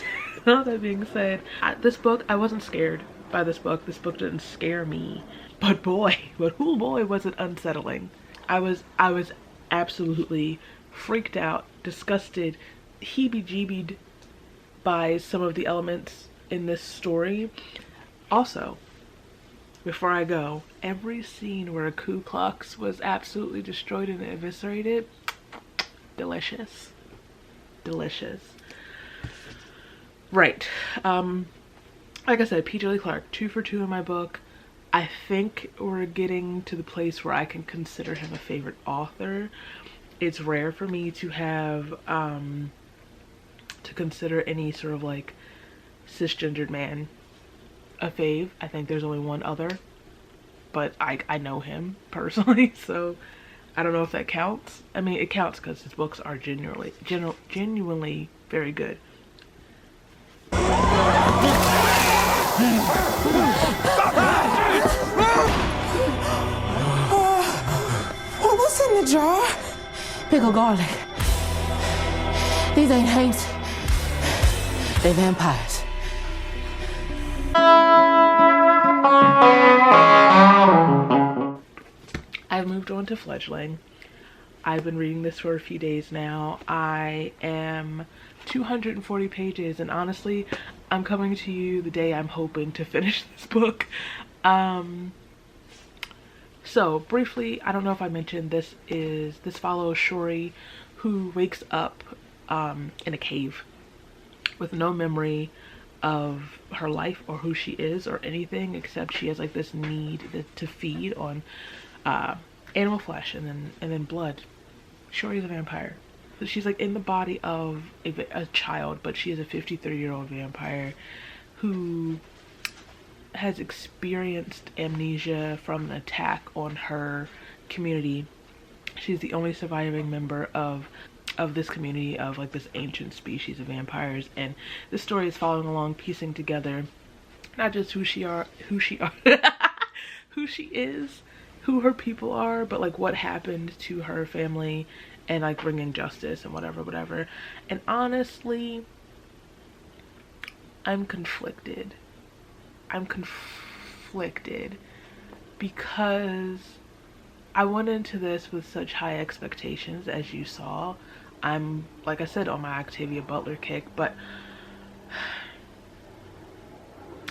Speaker 2: said, this book, I wasn't scared by this book. This book didn't scare me, but boy, oh boy, was it unsettling. I was absolutely freaked out, disgusted, heebie-jeebied by some of the elements in this story. Also, before I go, every scene where a Ku Klux was absolutely destroyed and eviscerated, delicious. Delicious. Right. Like I said, P. Diddy Clark, 2 for 2 in my book. I think we're getting to the place where I can consider him a favorite author. It's rare for me to have to consider any sort of like cisgendered man a fave. I think there's only one other, but I know him personally, so I don't know if that counts. I mean, it counts because his books are genuinely very good.
Speaker 10: What's in the jar? Pickled garlic. These ain't hates. They vampires.
Speaker 2: I've moved on to Fledgling. I've been reading this for a few days now. I am 240 pages, and honestly, I'm coming to you the day I'm hoping to finish this book. So briefly, I don't know if I mentioned this follows Shuri, who wakes up in a cave with no memory of her life or who she is or anything, except she has like this need to feed on animal flesh and then blood. Shuri's a vampire. So she's like in the body of a child, but she is a 53-year-old vampire who has experienced amnesia from an attack on her community. She's the only surviving member of this community of like this ancient species of vampires, and this story is following along, piecing together not just who she is, who her people are, but like what happened to her family and like bringing justice and whatever. And honestly, I'm conflicted because I went into this with such high expectations, as you saw. I'm, like I said, on my Octavia Butler kick, but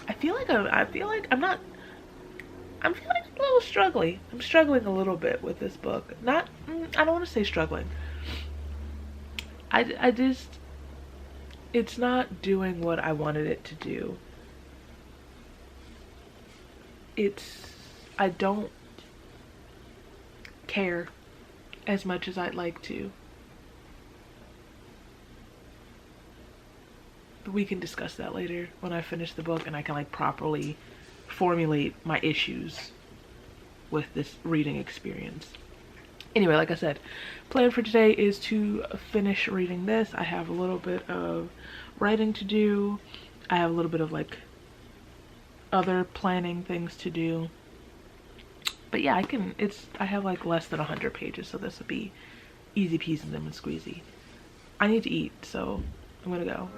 Speaker 2: I feel like I'm a little struggling. I'm struggling a little bit with this book. I don't want to say struggling. I just, it's not doing what I wanted it to do. I don't care as much as I'd like to. But we can discuss that later when I finish the book and I can like properly formulate my issues with this reading experience. Anyway, like I said, plan for today is to finish reading this. I have a little bit of writing to do. I have a little bit of like other planning things to do. But yeah, I have like less than 100 pages, so this will be easy peasy lemon squeezy. I need to eat, so I'm gonna go.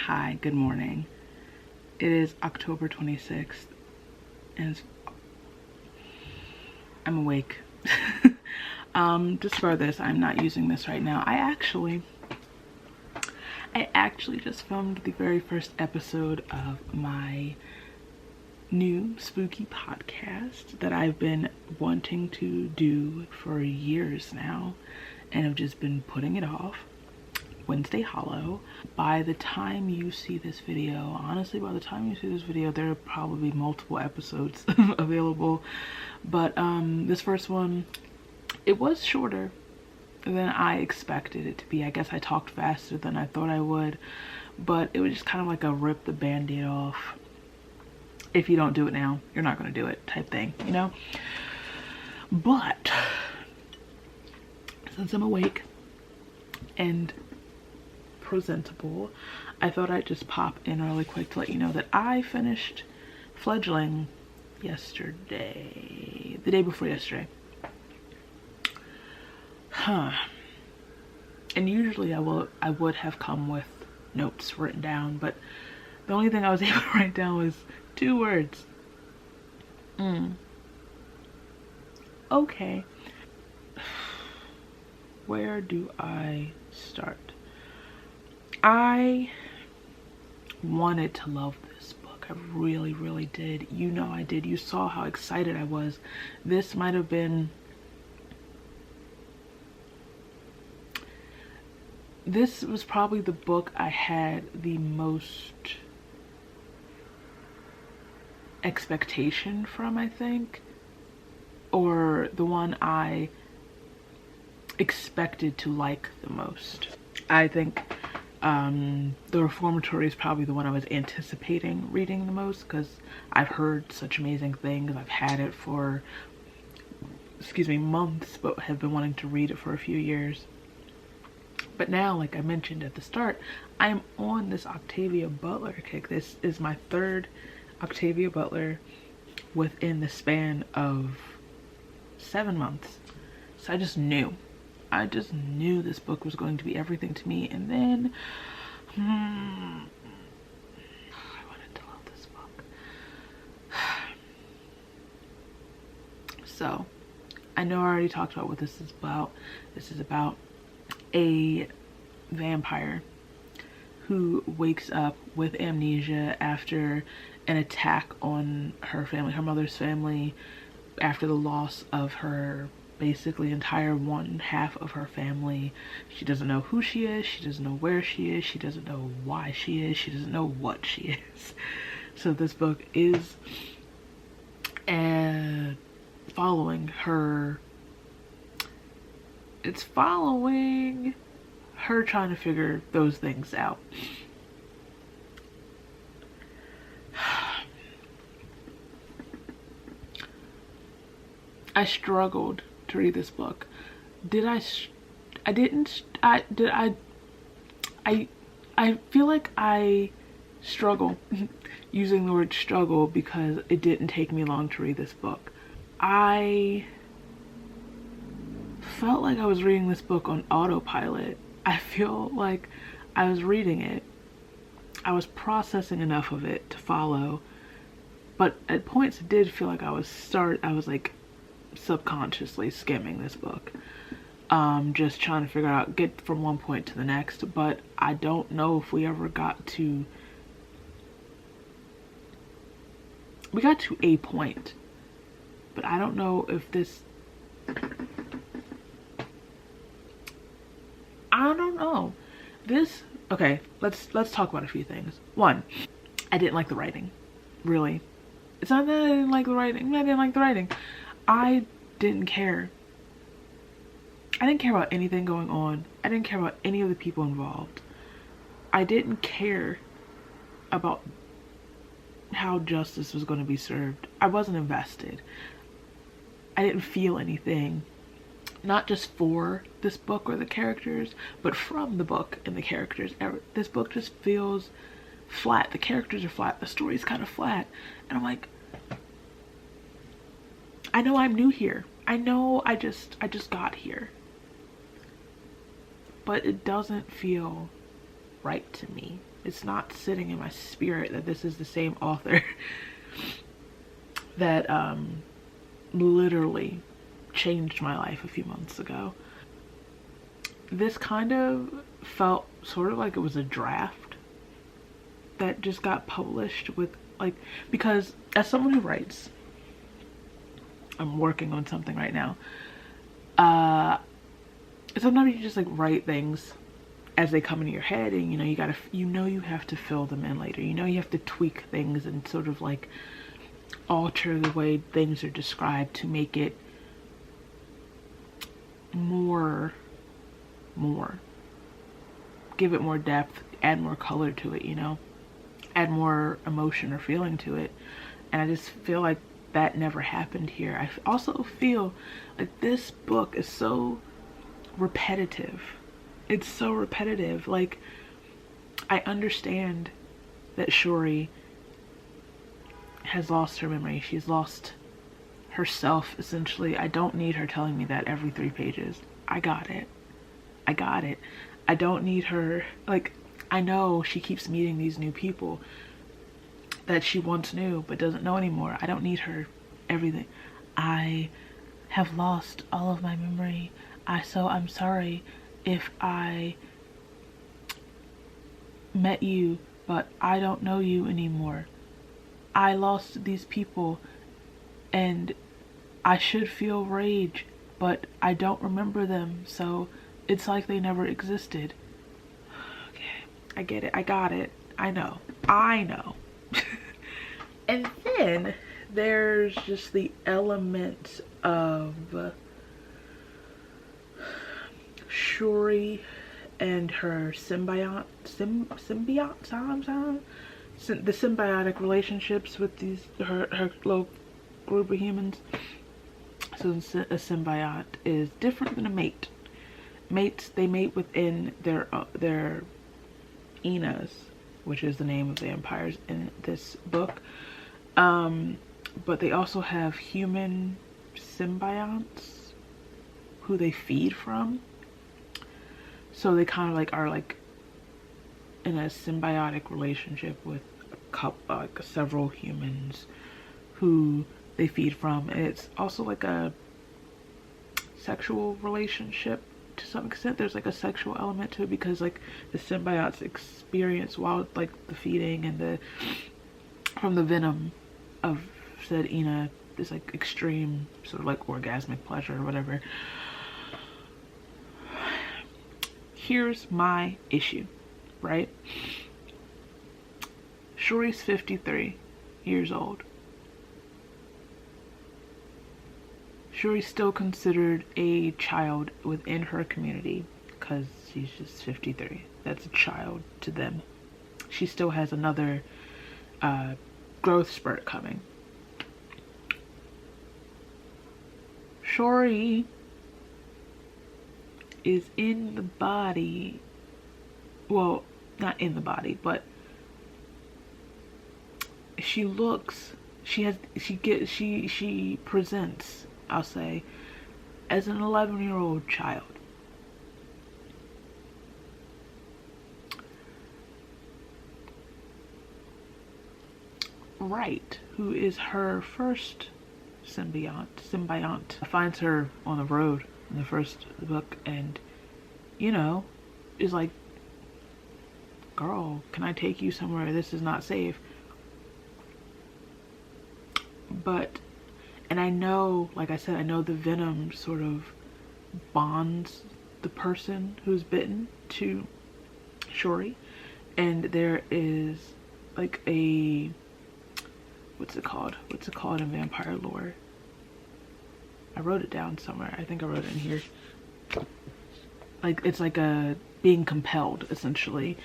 Speaker 2: Hi, good morning. It is October 26th and I'm awake. Just for this, I'm not using this right now. I actually just filmed the very first episode of my new spooky podcast that I've been wanting to do for years now and have just been putting it off. Wednesday Hollow. By the time you see this video, honestly, by the time you see this video, there are probably multiple episodes available. But this first one, it was shorter than I expected it to be. I guess I talked faster than I thought I would, but it was just kind of like a rip the band-aid off. If you don't do it now, you're not going to do it type thing, you know? But since I'm awake and presentable, I thought I'd just pop in really quick to let you know that I finished Fledgling yesterday, the day before yesterday. And usually I would have come with notes written down, but the only thing I was able to write down was 2 words. Okay. Where do I start? I wanted to love this book. I really, really did. You know I did. You saw how excited I was. This might have been... This was probably the book I had the most expectation from, I think. Or the one I expected to like the most. I think The Reformatory is probably the one I was anticipating reading the most because I've heard such amazing things. I've had it for, months, but have been wanting to read it for a few years. But now, like I mentioned at the start, I'm on this Octavia Butler kick. This is my 3rd Octavia Butler within the span of 7 months. So I just knew this book was going to be everything to me. And then I wanted to love this book. So I know I already talked about what this is about. This is about a vampire who wakes up with amnesia after an attack on her family, her mother's family, after the loss of her basically entire 1/2 of her family. She doesn't know who she is, she doesn't know where she is, she doesn't know why she is, she doesn't know what she is. So this book is following her. It's following her trying to figure those things out. I struggled to read this book. I feel like I struggle using the word struggle because it didn't take me long to read this book. I felt like I was reading this book on autopilot. I feel like I was reading it. I was processing enough of it to follow, but at points it did feel like I was like subconsciously skimming this book, just trying to figure out, get from one point to the next. But I don't know if we ever got to a point, but I don't know if this, I don't know. This, okay, let's talk about a few things. One, I didn't like the writing. Really. It's not that I didn't like the writing. I didn't like the writing. I didn't care. I didn't care about anything going on. I didn't care about any of the people involved. I didn't care about how justice was going to be served. I wasn't invested. I didn't feel anything. Not just for this book or the characters, but from the book and the characters. This book just feels flat. The characters are flat. The story's kind of flat. And I'm like, I know I'm new here. I know I just got here. But it doesn't feel right to me. It's not sitting in my spirit that this is the same author that literally changed my life a few months ago. This kind of felt sort of like it was a draft that just got published with, like, because as someone who writes, I'm working on something right now. Sometimes you just like write things as they come into your head, and you have to fill them in later. You have to tweak things and sort of like alter the way things are described to make it more, give it more depth, add more color to it, add more emotion or feeling to it. And I just feel like that never happened here. I also feel like this book is so repetitive. It's so repetitive. Like, I understand that Shuri has lost her memory. She's lost herself, essentially. I don't need her telling me that every 3 pages. I got it. I don't need her, like, I know she keeps meeting these new people that she once knew but doesn't know anymore. I don't need her everything. I have lost all of my memory. So I'm sorry if I met you, but I don't know you anymore. I lost these people and I should feel rage, but I don't remember them, so it's like they never existed. Okay, I get it. I got it. I know. And then there's just the element of Shuri and her the symbiotic relationships with her little group of humans. So a symbiote is different than a mate. They mate within their Enas, which is the name of the vampires in this book. But they also have human symbionts who they feed from. So they kind of like are like in a symbiotic relationship with several humans who they feed from. And it's also like a sexual relationship to some extent. There's like a sexual element to it because like the symbiotes experience, while like the feeding and from the venom of said Ina, this like extreme sort of like orgasmic pleasure or whatever. Here's my issue, right? Shuri's 53 years old. Shuri's still considered a child within her community because she's just 53. That's a child to them. She still has another growth spurt coming. Shuri is in the body, well, not in the body, but she presents, I'll say, as an 11-year-old child. Wright, who is her first symbiont, finds her on the road in the first book and, is like, girl, can I take you somewhere? This is not safe. And I know, like I said, I know the venom sort of bonds the person who's bitten to Shuri. And there is like a, what's it called in vampire lore? I wrote it down somewhere. I think I wrote it in here. Like, it's like a being compelled, essentially,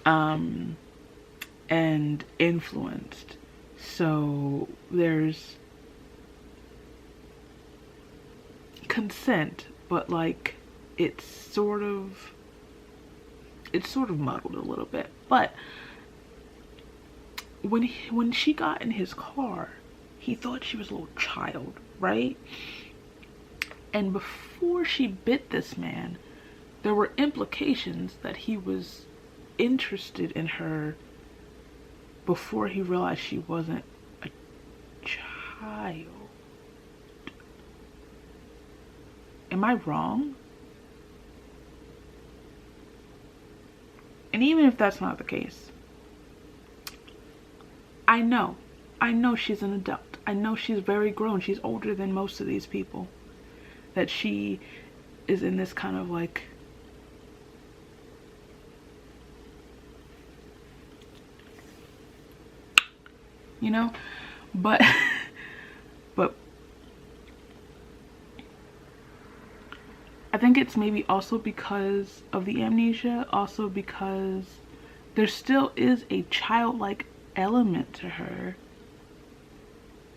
Speaker 2: and influenced. So there's consent, but like it's sort of muddled a little bit. But when she got in his car, he thought she was a little child, right? And before she bit this man, there were implications that he was interested in her before he realized she wasn't a child. Am I wrong? And even if that's not the case, I know she's an adult. I know she's very grown. She's older than most of these people. That she is in this kind of like, you know, but I think it's maybe also because of the amnesia, also because there still is a childlike element to her.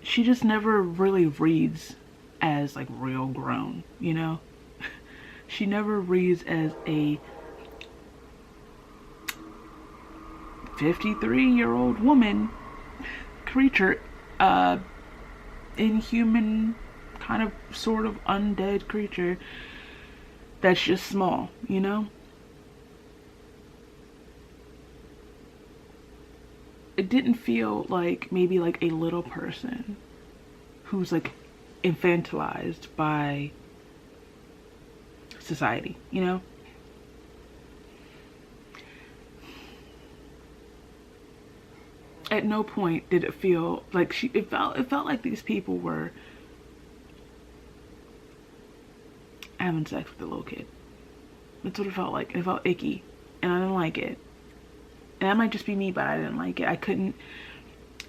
Speaker 2: She just never really reads as like real grown, you know? She never reads as a 53-year-old woman creature, inhuman, kind of sort of undead creature that's just small, you know? It didn't feel like maybe like a little person who's like infantilized by society, you know? At no point did it feel like it felt like these people were having sex with a little kid. That's what it felt like. It felt icky, and I didn't like it. And that might just be me, but I didn't like it. I couldn't,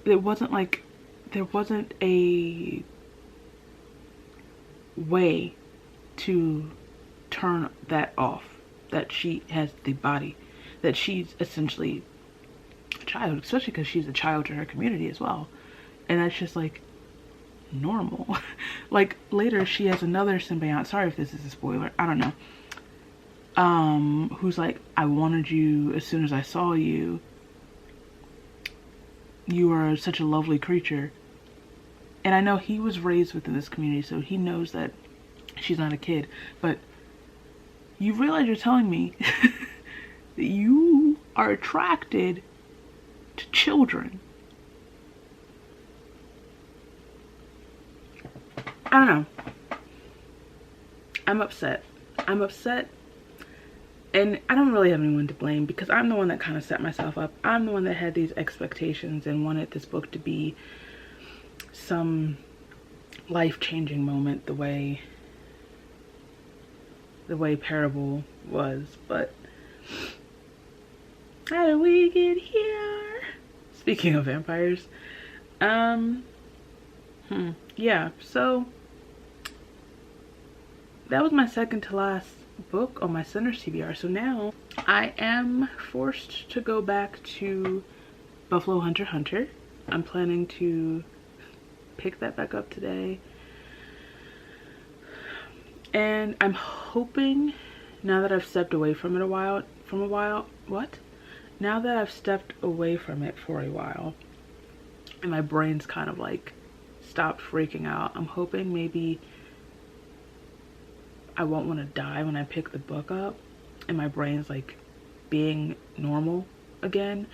Speaker 2: it wasn't like, there wasn't a way to turn that off, that she has the body, that she's essentially a child, especially because she's a child to her community as well. And that's just like normal. Like later she has another symbiont, sorry if this is a spoiler, I don't know, who's like, I wanted you as soon as I saw you. You are such a lovely creature. And I know he was raised within this community, so he knows that she's not a kid. But you realize you're telling me that you are attracted to children. I don't know. I'm upset. I'm upset. And I don't really have anyone to blame because I'm the one that kind of set myself up. I'm the one that had these expectations and wanted this book to be some life-changing moment the way Parable was. But how did we get here? Speaking of vampires. Yeah, so that was my second to last book on my Sinners TBR. So now I am forced to go back to Buffalo Hunter Hunter. I'm planning to pick that back up today. And I'm hoping, now that I've stepped away from it now that I've stepped away from it for a while and my brain's kind of like stopped freaking out, I'm hoping maybe I won't want to die when I pick the book up and my brain's like being normal again.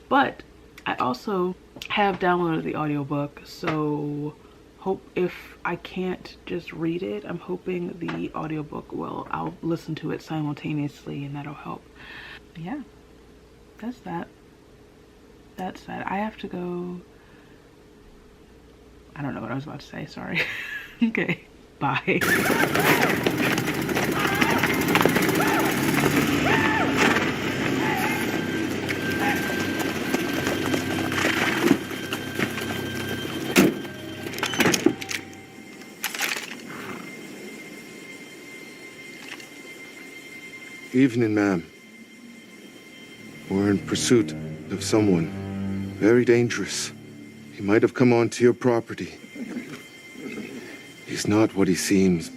Speaker 2: But I also have downloaded the audiobook, so hope if I can't just read it, I'm hoping the audiobook I'll listen to it simultaneously and that'll help. Yeah, that's that. That's that. I have to go. I don't know what I was about to say, sorry. Okay, bye.
Speaker 13: Evening, ma'am. We're in pursuit of someone very dangerous. He might have come onto your property. He's not what he seems.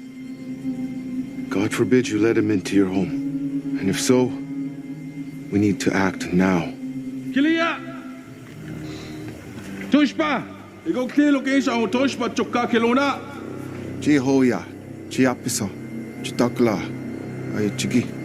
Speaker 13: God forbid you let him into your home. And if so, we need to act now.
Speaker 14: Kilia! Tushpa! Ikaw kilo kayo sa ang tushpa chukka kilona!
Speaker 13: Jihoya, Chiapisa, Chitakla, Ayachigi.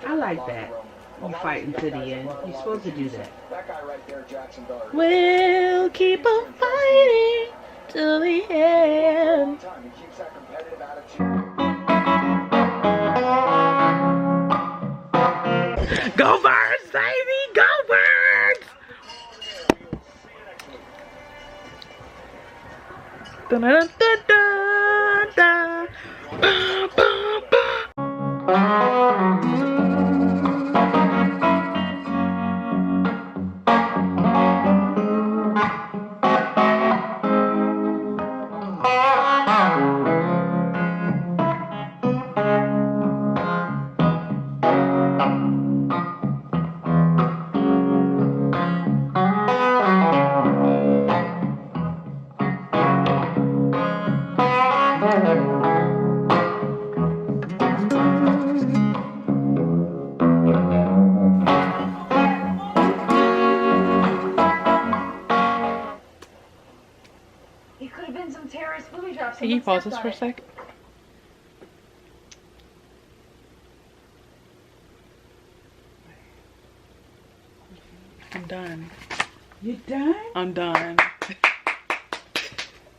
Speaker 15: I like that. You fighting to the end. You're supposed to do that.
Speaker 2: We'll keep on fighting till the end. Go Birds, baby! Go Birds! Dun, dun, dun, dun, dun. Ba, ba, ba. Can you pause this for a sec? I'm done.
Speaker 15: You done?
Speaker 2: I'm done.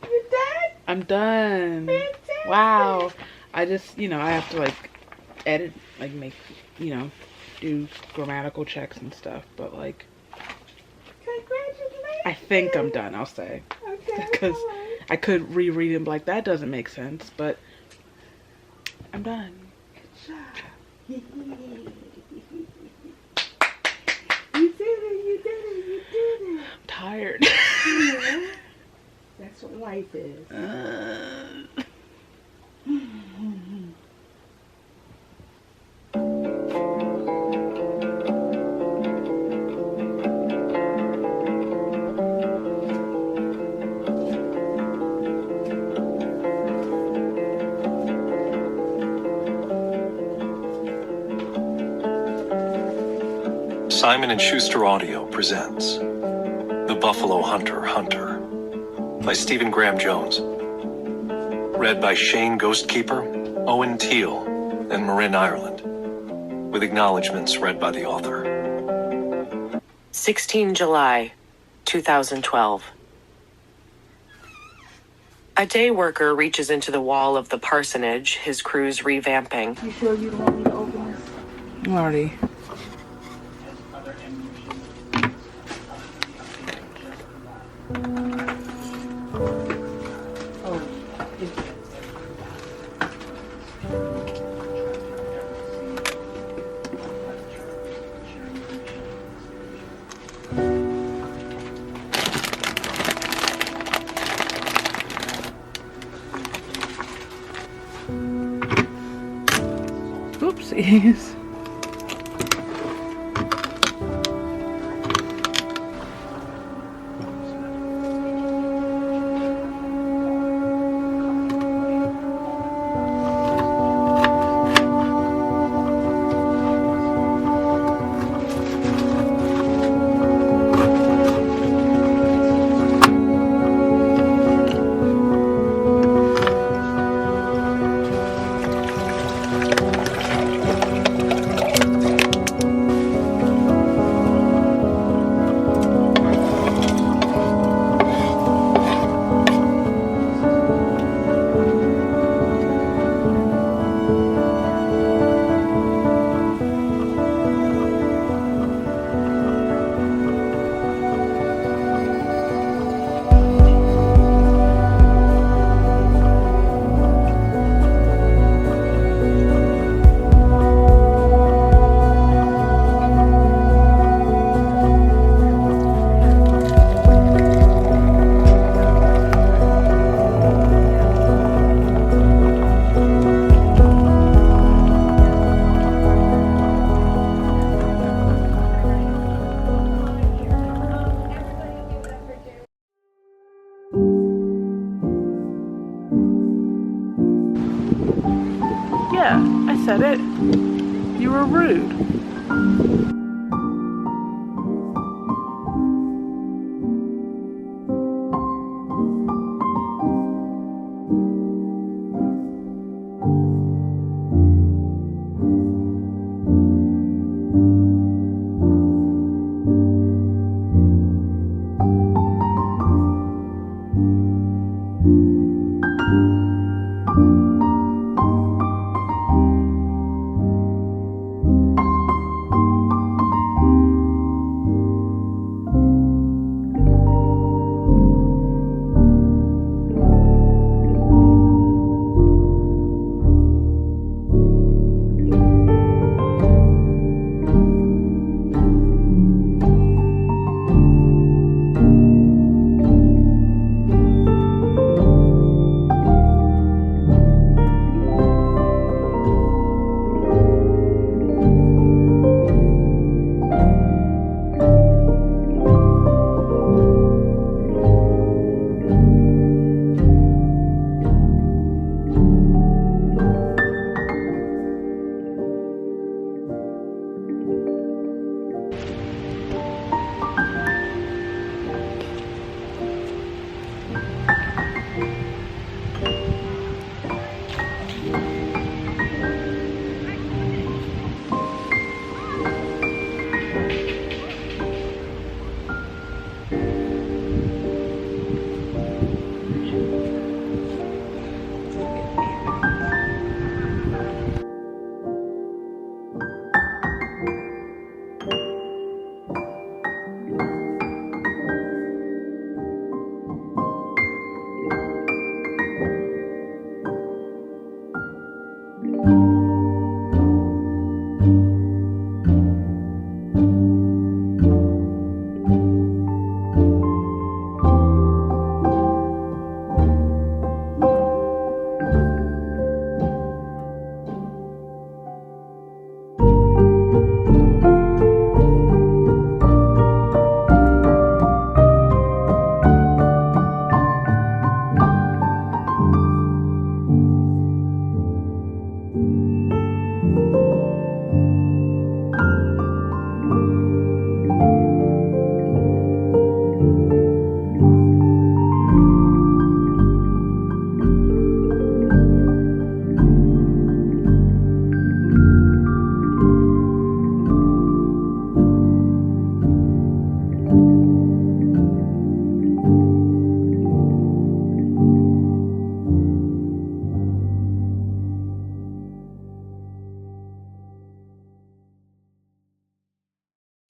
Speaker 15: You done?
Speaker 2: I'm done.
Speaker 15: Fantastic.
Speaker 2: Wow. I just, you know, I have to like edit, like make, you know, do grammatical checks and stuff, but like,
Speaker 15: congratulations.
Speaker 2: I think I'm done, I'll say.
Speaker 15: Okay.
Speaker 2: Because I could reread and be like, that doesn't make sense, but I'm done.
Speaker 15: Good job. You did it, you did it, you did it.
Speaker 2: I'm tired.
Speaker 15: Yeah. That's what life is.
Speaker 16: Simon & Schuster Audio presents The Buffalo Hunter Hunter by Stephen Graham Jones. Read by Shane Ghostkeeper, Owen Teal, and Marin Ireland. With acknowledgments read by the author.
Speaker 17: 16 July, 2012. A day worker reaches into the wall of the parsonage his crew's revamping.
Speaker 15: You sure you don't want me to open this?
Speaker 2: Already. Oopsies. Yeah, I said it. You were rude.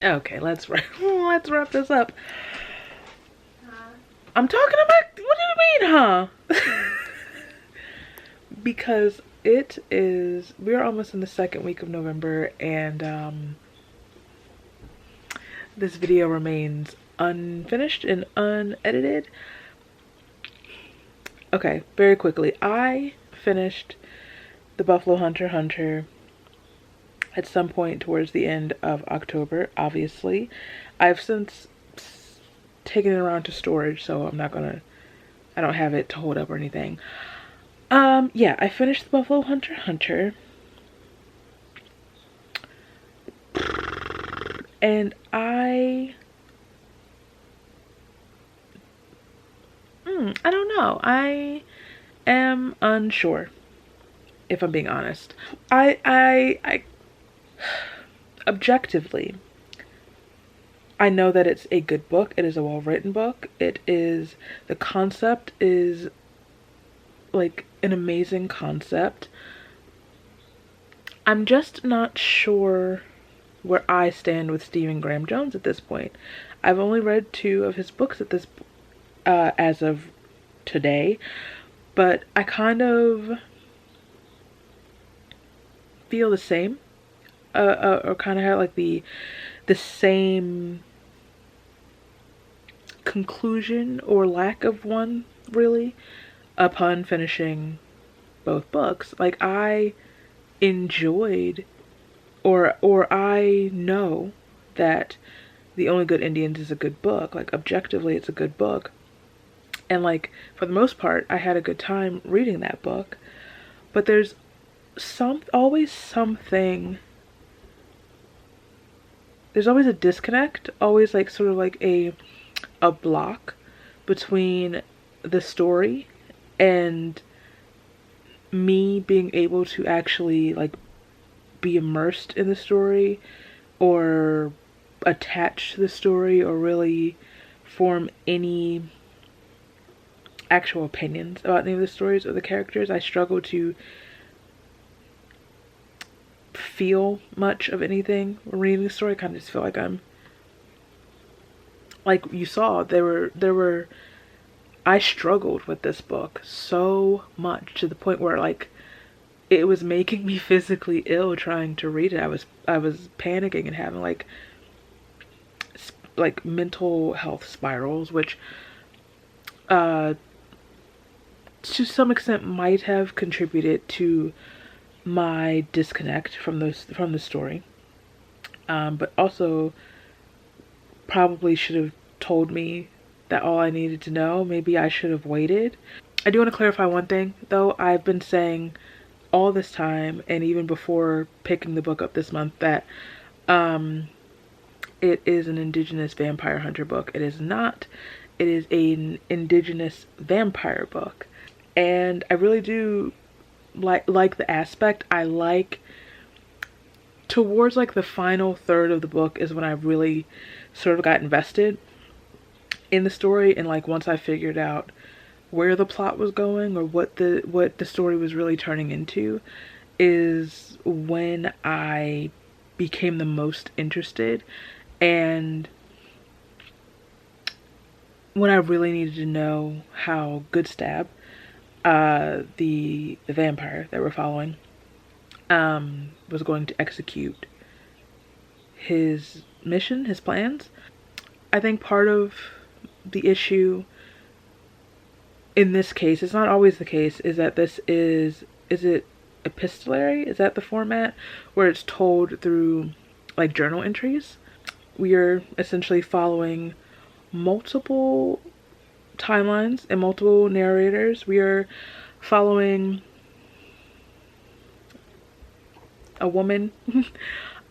Speaker 2: Okay, let's wrap this up. I'm talking about, what do you mean, huh? Because we're almost in the second week of November, and this video remains unfinished and unedited. Okay, very quickly, I finished The Buffalo Hunter at some point towards the end of October, obviously. I've since taken it around to storage, so I don't have it to hold up or anything. Yeah, I finished The Buffalo Hunter. And I don't know. I am unsure, if I'm being honest. I objectively, I know that it's a good book. It is a well-written book. The concept is like an amazing concept. I'm just not sure where I stand with Stephen Graham Jones at this point. I've only read 2 of his books at this as of today, but I kind of feel the same, or kind of have like the same conclusion or lack of one, really, upon finishing both books. Like, I enjoyed, or I know that The Only Good Indians is a good book. Like, objectively, it's a good book. And, like, for the most part, I had a good time reading that book. But there's always something. There's always a disconnect, always like sort of like a block between the story and me being able to actually like be immersed in the story or attach to the story or really form any actual opinions about any of the stories or the characters. I struggle to feel much of anything reading the story. I kind of just feel like I'm, like you saw, I struggled with this book so much to the point where like it was making me physically ill trying to read it. I was panicking and having like mental health spirals, which to some extent might have contributed to my disconnect from the story, but also probably should have told me that all I needed to know. Maybe I should have waited. I do want to clarify one thing though. I've been saying all this time, and even before picking the book up this month, that it is an indigenous vampire hunter book. It is not. It is an indigenous vampire book, and I really do like the aspect. I like towards like the final third of the book is when I really sort of got invested in the story, and like once I figured out where the plot was going or what the story was really turning into is when I became the most interested, and when I really needed to know how Goodstab, the vampire that we're following, was going to execute his mission, his plans. I think part of the issue in this case, it's not always the case, is that this is it epistolary? Is that the format where it's told through like journal entries? We are essentially following multiple timelines and multiple narrators. We are following a woman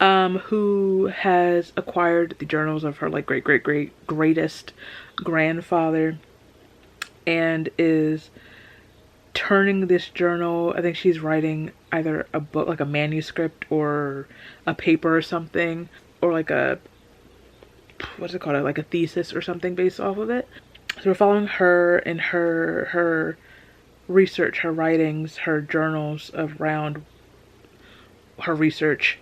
Speaker 2: who has acquired the journals of her like greatest grandfather and is turning this journal. I think she's writing either a book, like a manuscript or a paper or something, or like a, what's it called, like a thesis or something based off of it. So we're following her and her research, her writings, her journals around her research.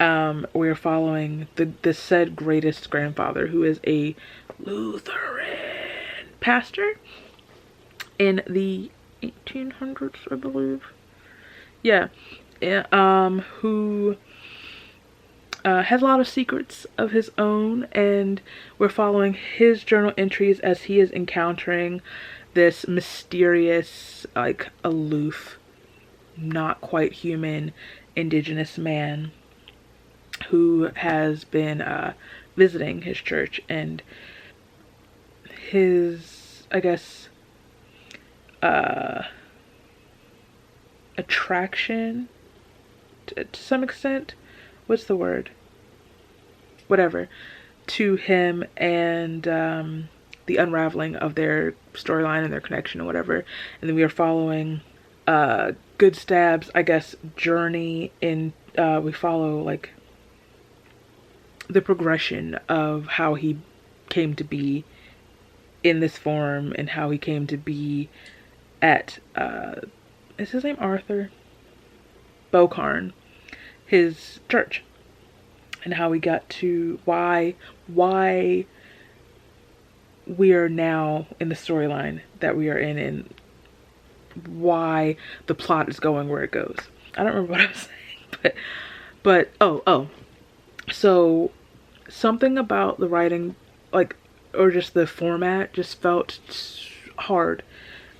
Speaker 2: We're following the said greatest grandfather, who is a Lutheran pastor in the 1800s, I believe. Yeah. Who has a lot of secrets of his own, and we're following his journal entries as he is encountering this mysterious, like aloof, not quite human indigenous man who has been visiting his church, and his, I guess, attraction to some extent, what's the word, whatever, to him, and the unraveling of their storyline and their connection and whatever. And then we are following Goodstab's, I guess, journey in, we follow like the progression of how he came to be in this form, and how he came to be at is his name Arthur Bocarn, his church, and how we got to why we are now in the storyline that we are in, and why the plot is going where it goes. I don't remember what I was saying, but so something about the writing, like, or just the format, just felt hard,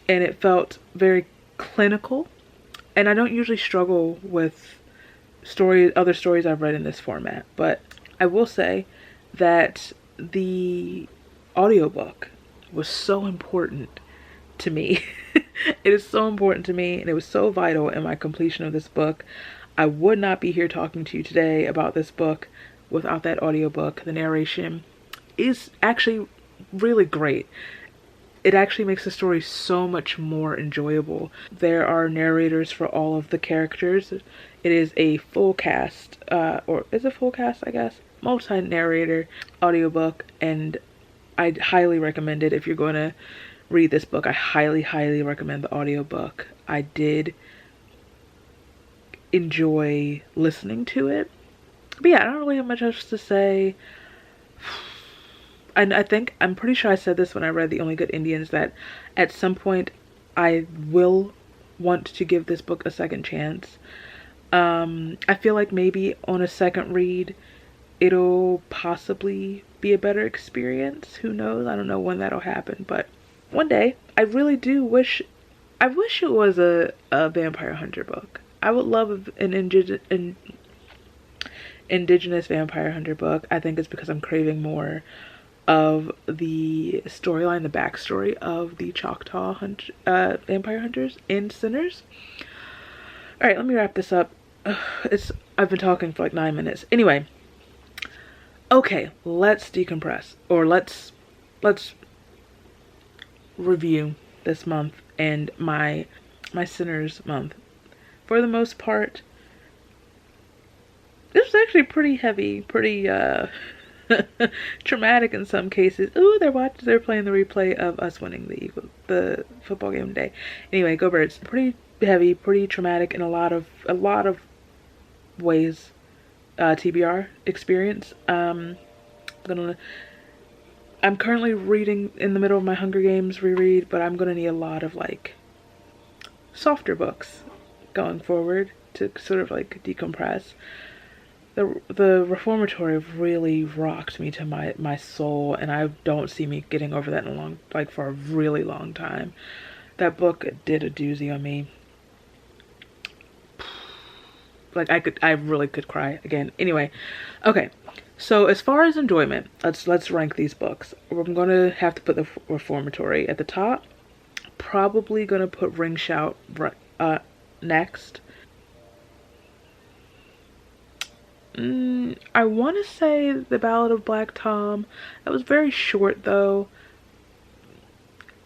Speaker 2: and it felt very clinical. And I don't usually struggle with other stories I've read in this format, but I will say that the audiobook was so important to me It is so important to me, and it was so vital in my completion of this book. I would not be here talking to you today about this book without that audiobook. The narration is actually really great. It actually makes the story so much more enjoyable. There are narrators for all of the characters. It is a full cast, or is it full cast, I guess? Multi-narrator audiobook, and I highly recommend it if you're going to read this book. I highly, highly recommend the audiobook. I did enjoy listening to it. But yeah, I don't really have much else to say. And I'm pretty sure I said this when I read The Only Good Indians, that at some point I will want to give this book a second chance. I feel like maybe on a second read it'll possibly be a better experience. Who knows? I don't know when that'll happen, but one day. I really do wish it was a vampire hunter book. I would love an indigenous vampire hunter book. I think it's because I'm craving more of the storyline, the backstory of the Choctaw vampire hunters in Sinners. All right, let me wrap this up. I've been talking for like 9 minutes. Anyway, okay, let's decompress, or let's review this month and my Sinners month. For the most part, this was actually pretty heavy, pretty traumatic in some cases. Ooh, they're playing the replay of us winning the football game today. Anyway, go Birds. Pretty heavy, pretty traumatic in a lot of ways. TBR experience. I'm currently reading in the middle of my Hunger Games reread, but I'm gonna need a lot of like softer books going forward to sort of like decompress. The Reformatory really rocked me to my soul, and I don't see me getting over that for a really long time. That book did a doozy on me. Like I really could cry again. Anyway, okay. So as far as enjoyment, let's rank these books. I'm gonna have to put the Reformatory at the top. Probably gonna put Ring Shout next. I want to say The Ballad of Black Tom. That was very short though.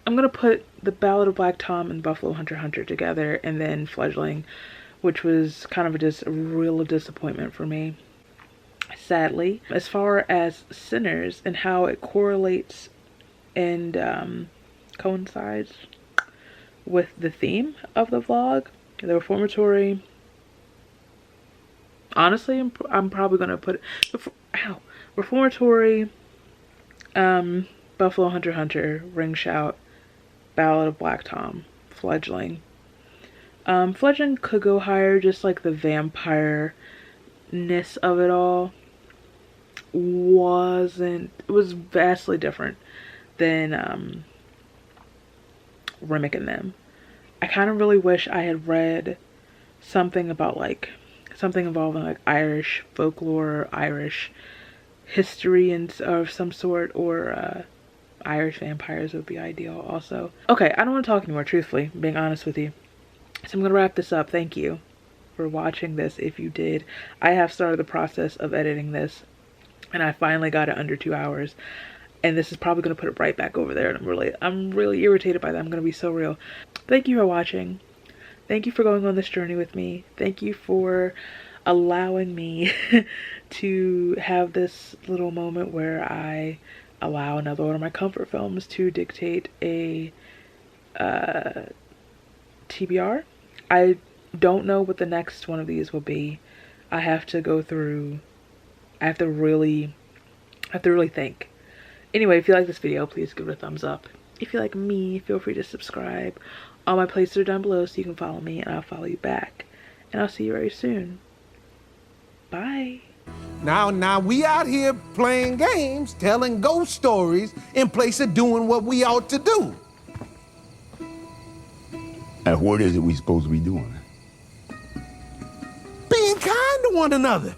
Speaker 2: I'm gonna put The Ballad of Black Tom and Buffalo Hunter together, and then Fledgling, which was kind of a real disappointment for me, sadly. As far as Sinners and how it correlates and coincides with the theme of the vlog, the Reformatory, honestly, I'm probably gonna put Reformatory, Buffalo Hunter, Ring Shout, Ballad of Black Tom, Fledgling. Fledgling could go higher, just like the vampire-ness of it all it was vastly different than Remick and them. I kind of really wish I had read something about something involving like Irish folklore, Irish history of some sort, or Irish vampires would be ideal also. Okay, I don't want to talk anymore, truthfully, being honest with you. So I'm going to wrap this up. Thank you for watching this if you did. I have started the process of editing this, and I finally got it under 2 hours. And this is probably going to put it right back over there, and I'm really irritated by that. I'm going to be so real. Thank you for watching. Thank you for going on this journey with me. Thank you for allowing me to have this little moment where I allow another one of my comfort films to dictate a TBR. I don't know what the next one of these will be. I have to really think. Anyway, if you like this video, please give it a thumbs up. If you like me, feel free to subscribe. All my places are down below so you can follow me and I'll follow you back. And I'll see you very soon. Bye.
Speaker 18: Now we out here playing games, telling ghost stories in place of doing what we ought to do.
Speaker 19: And what is it we supposed to be doing?
Speaker 18: Being kind to one another.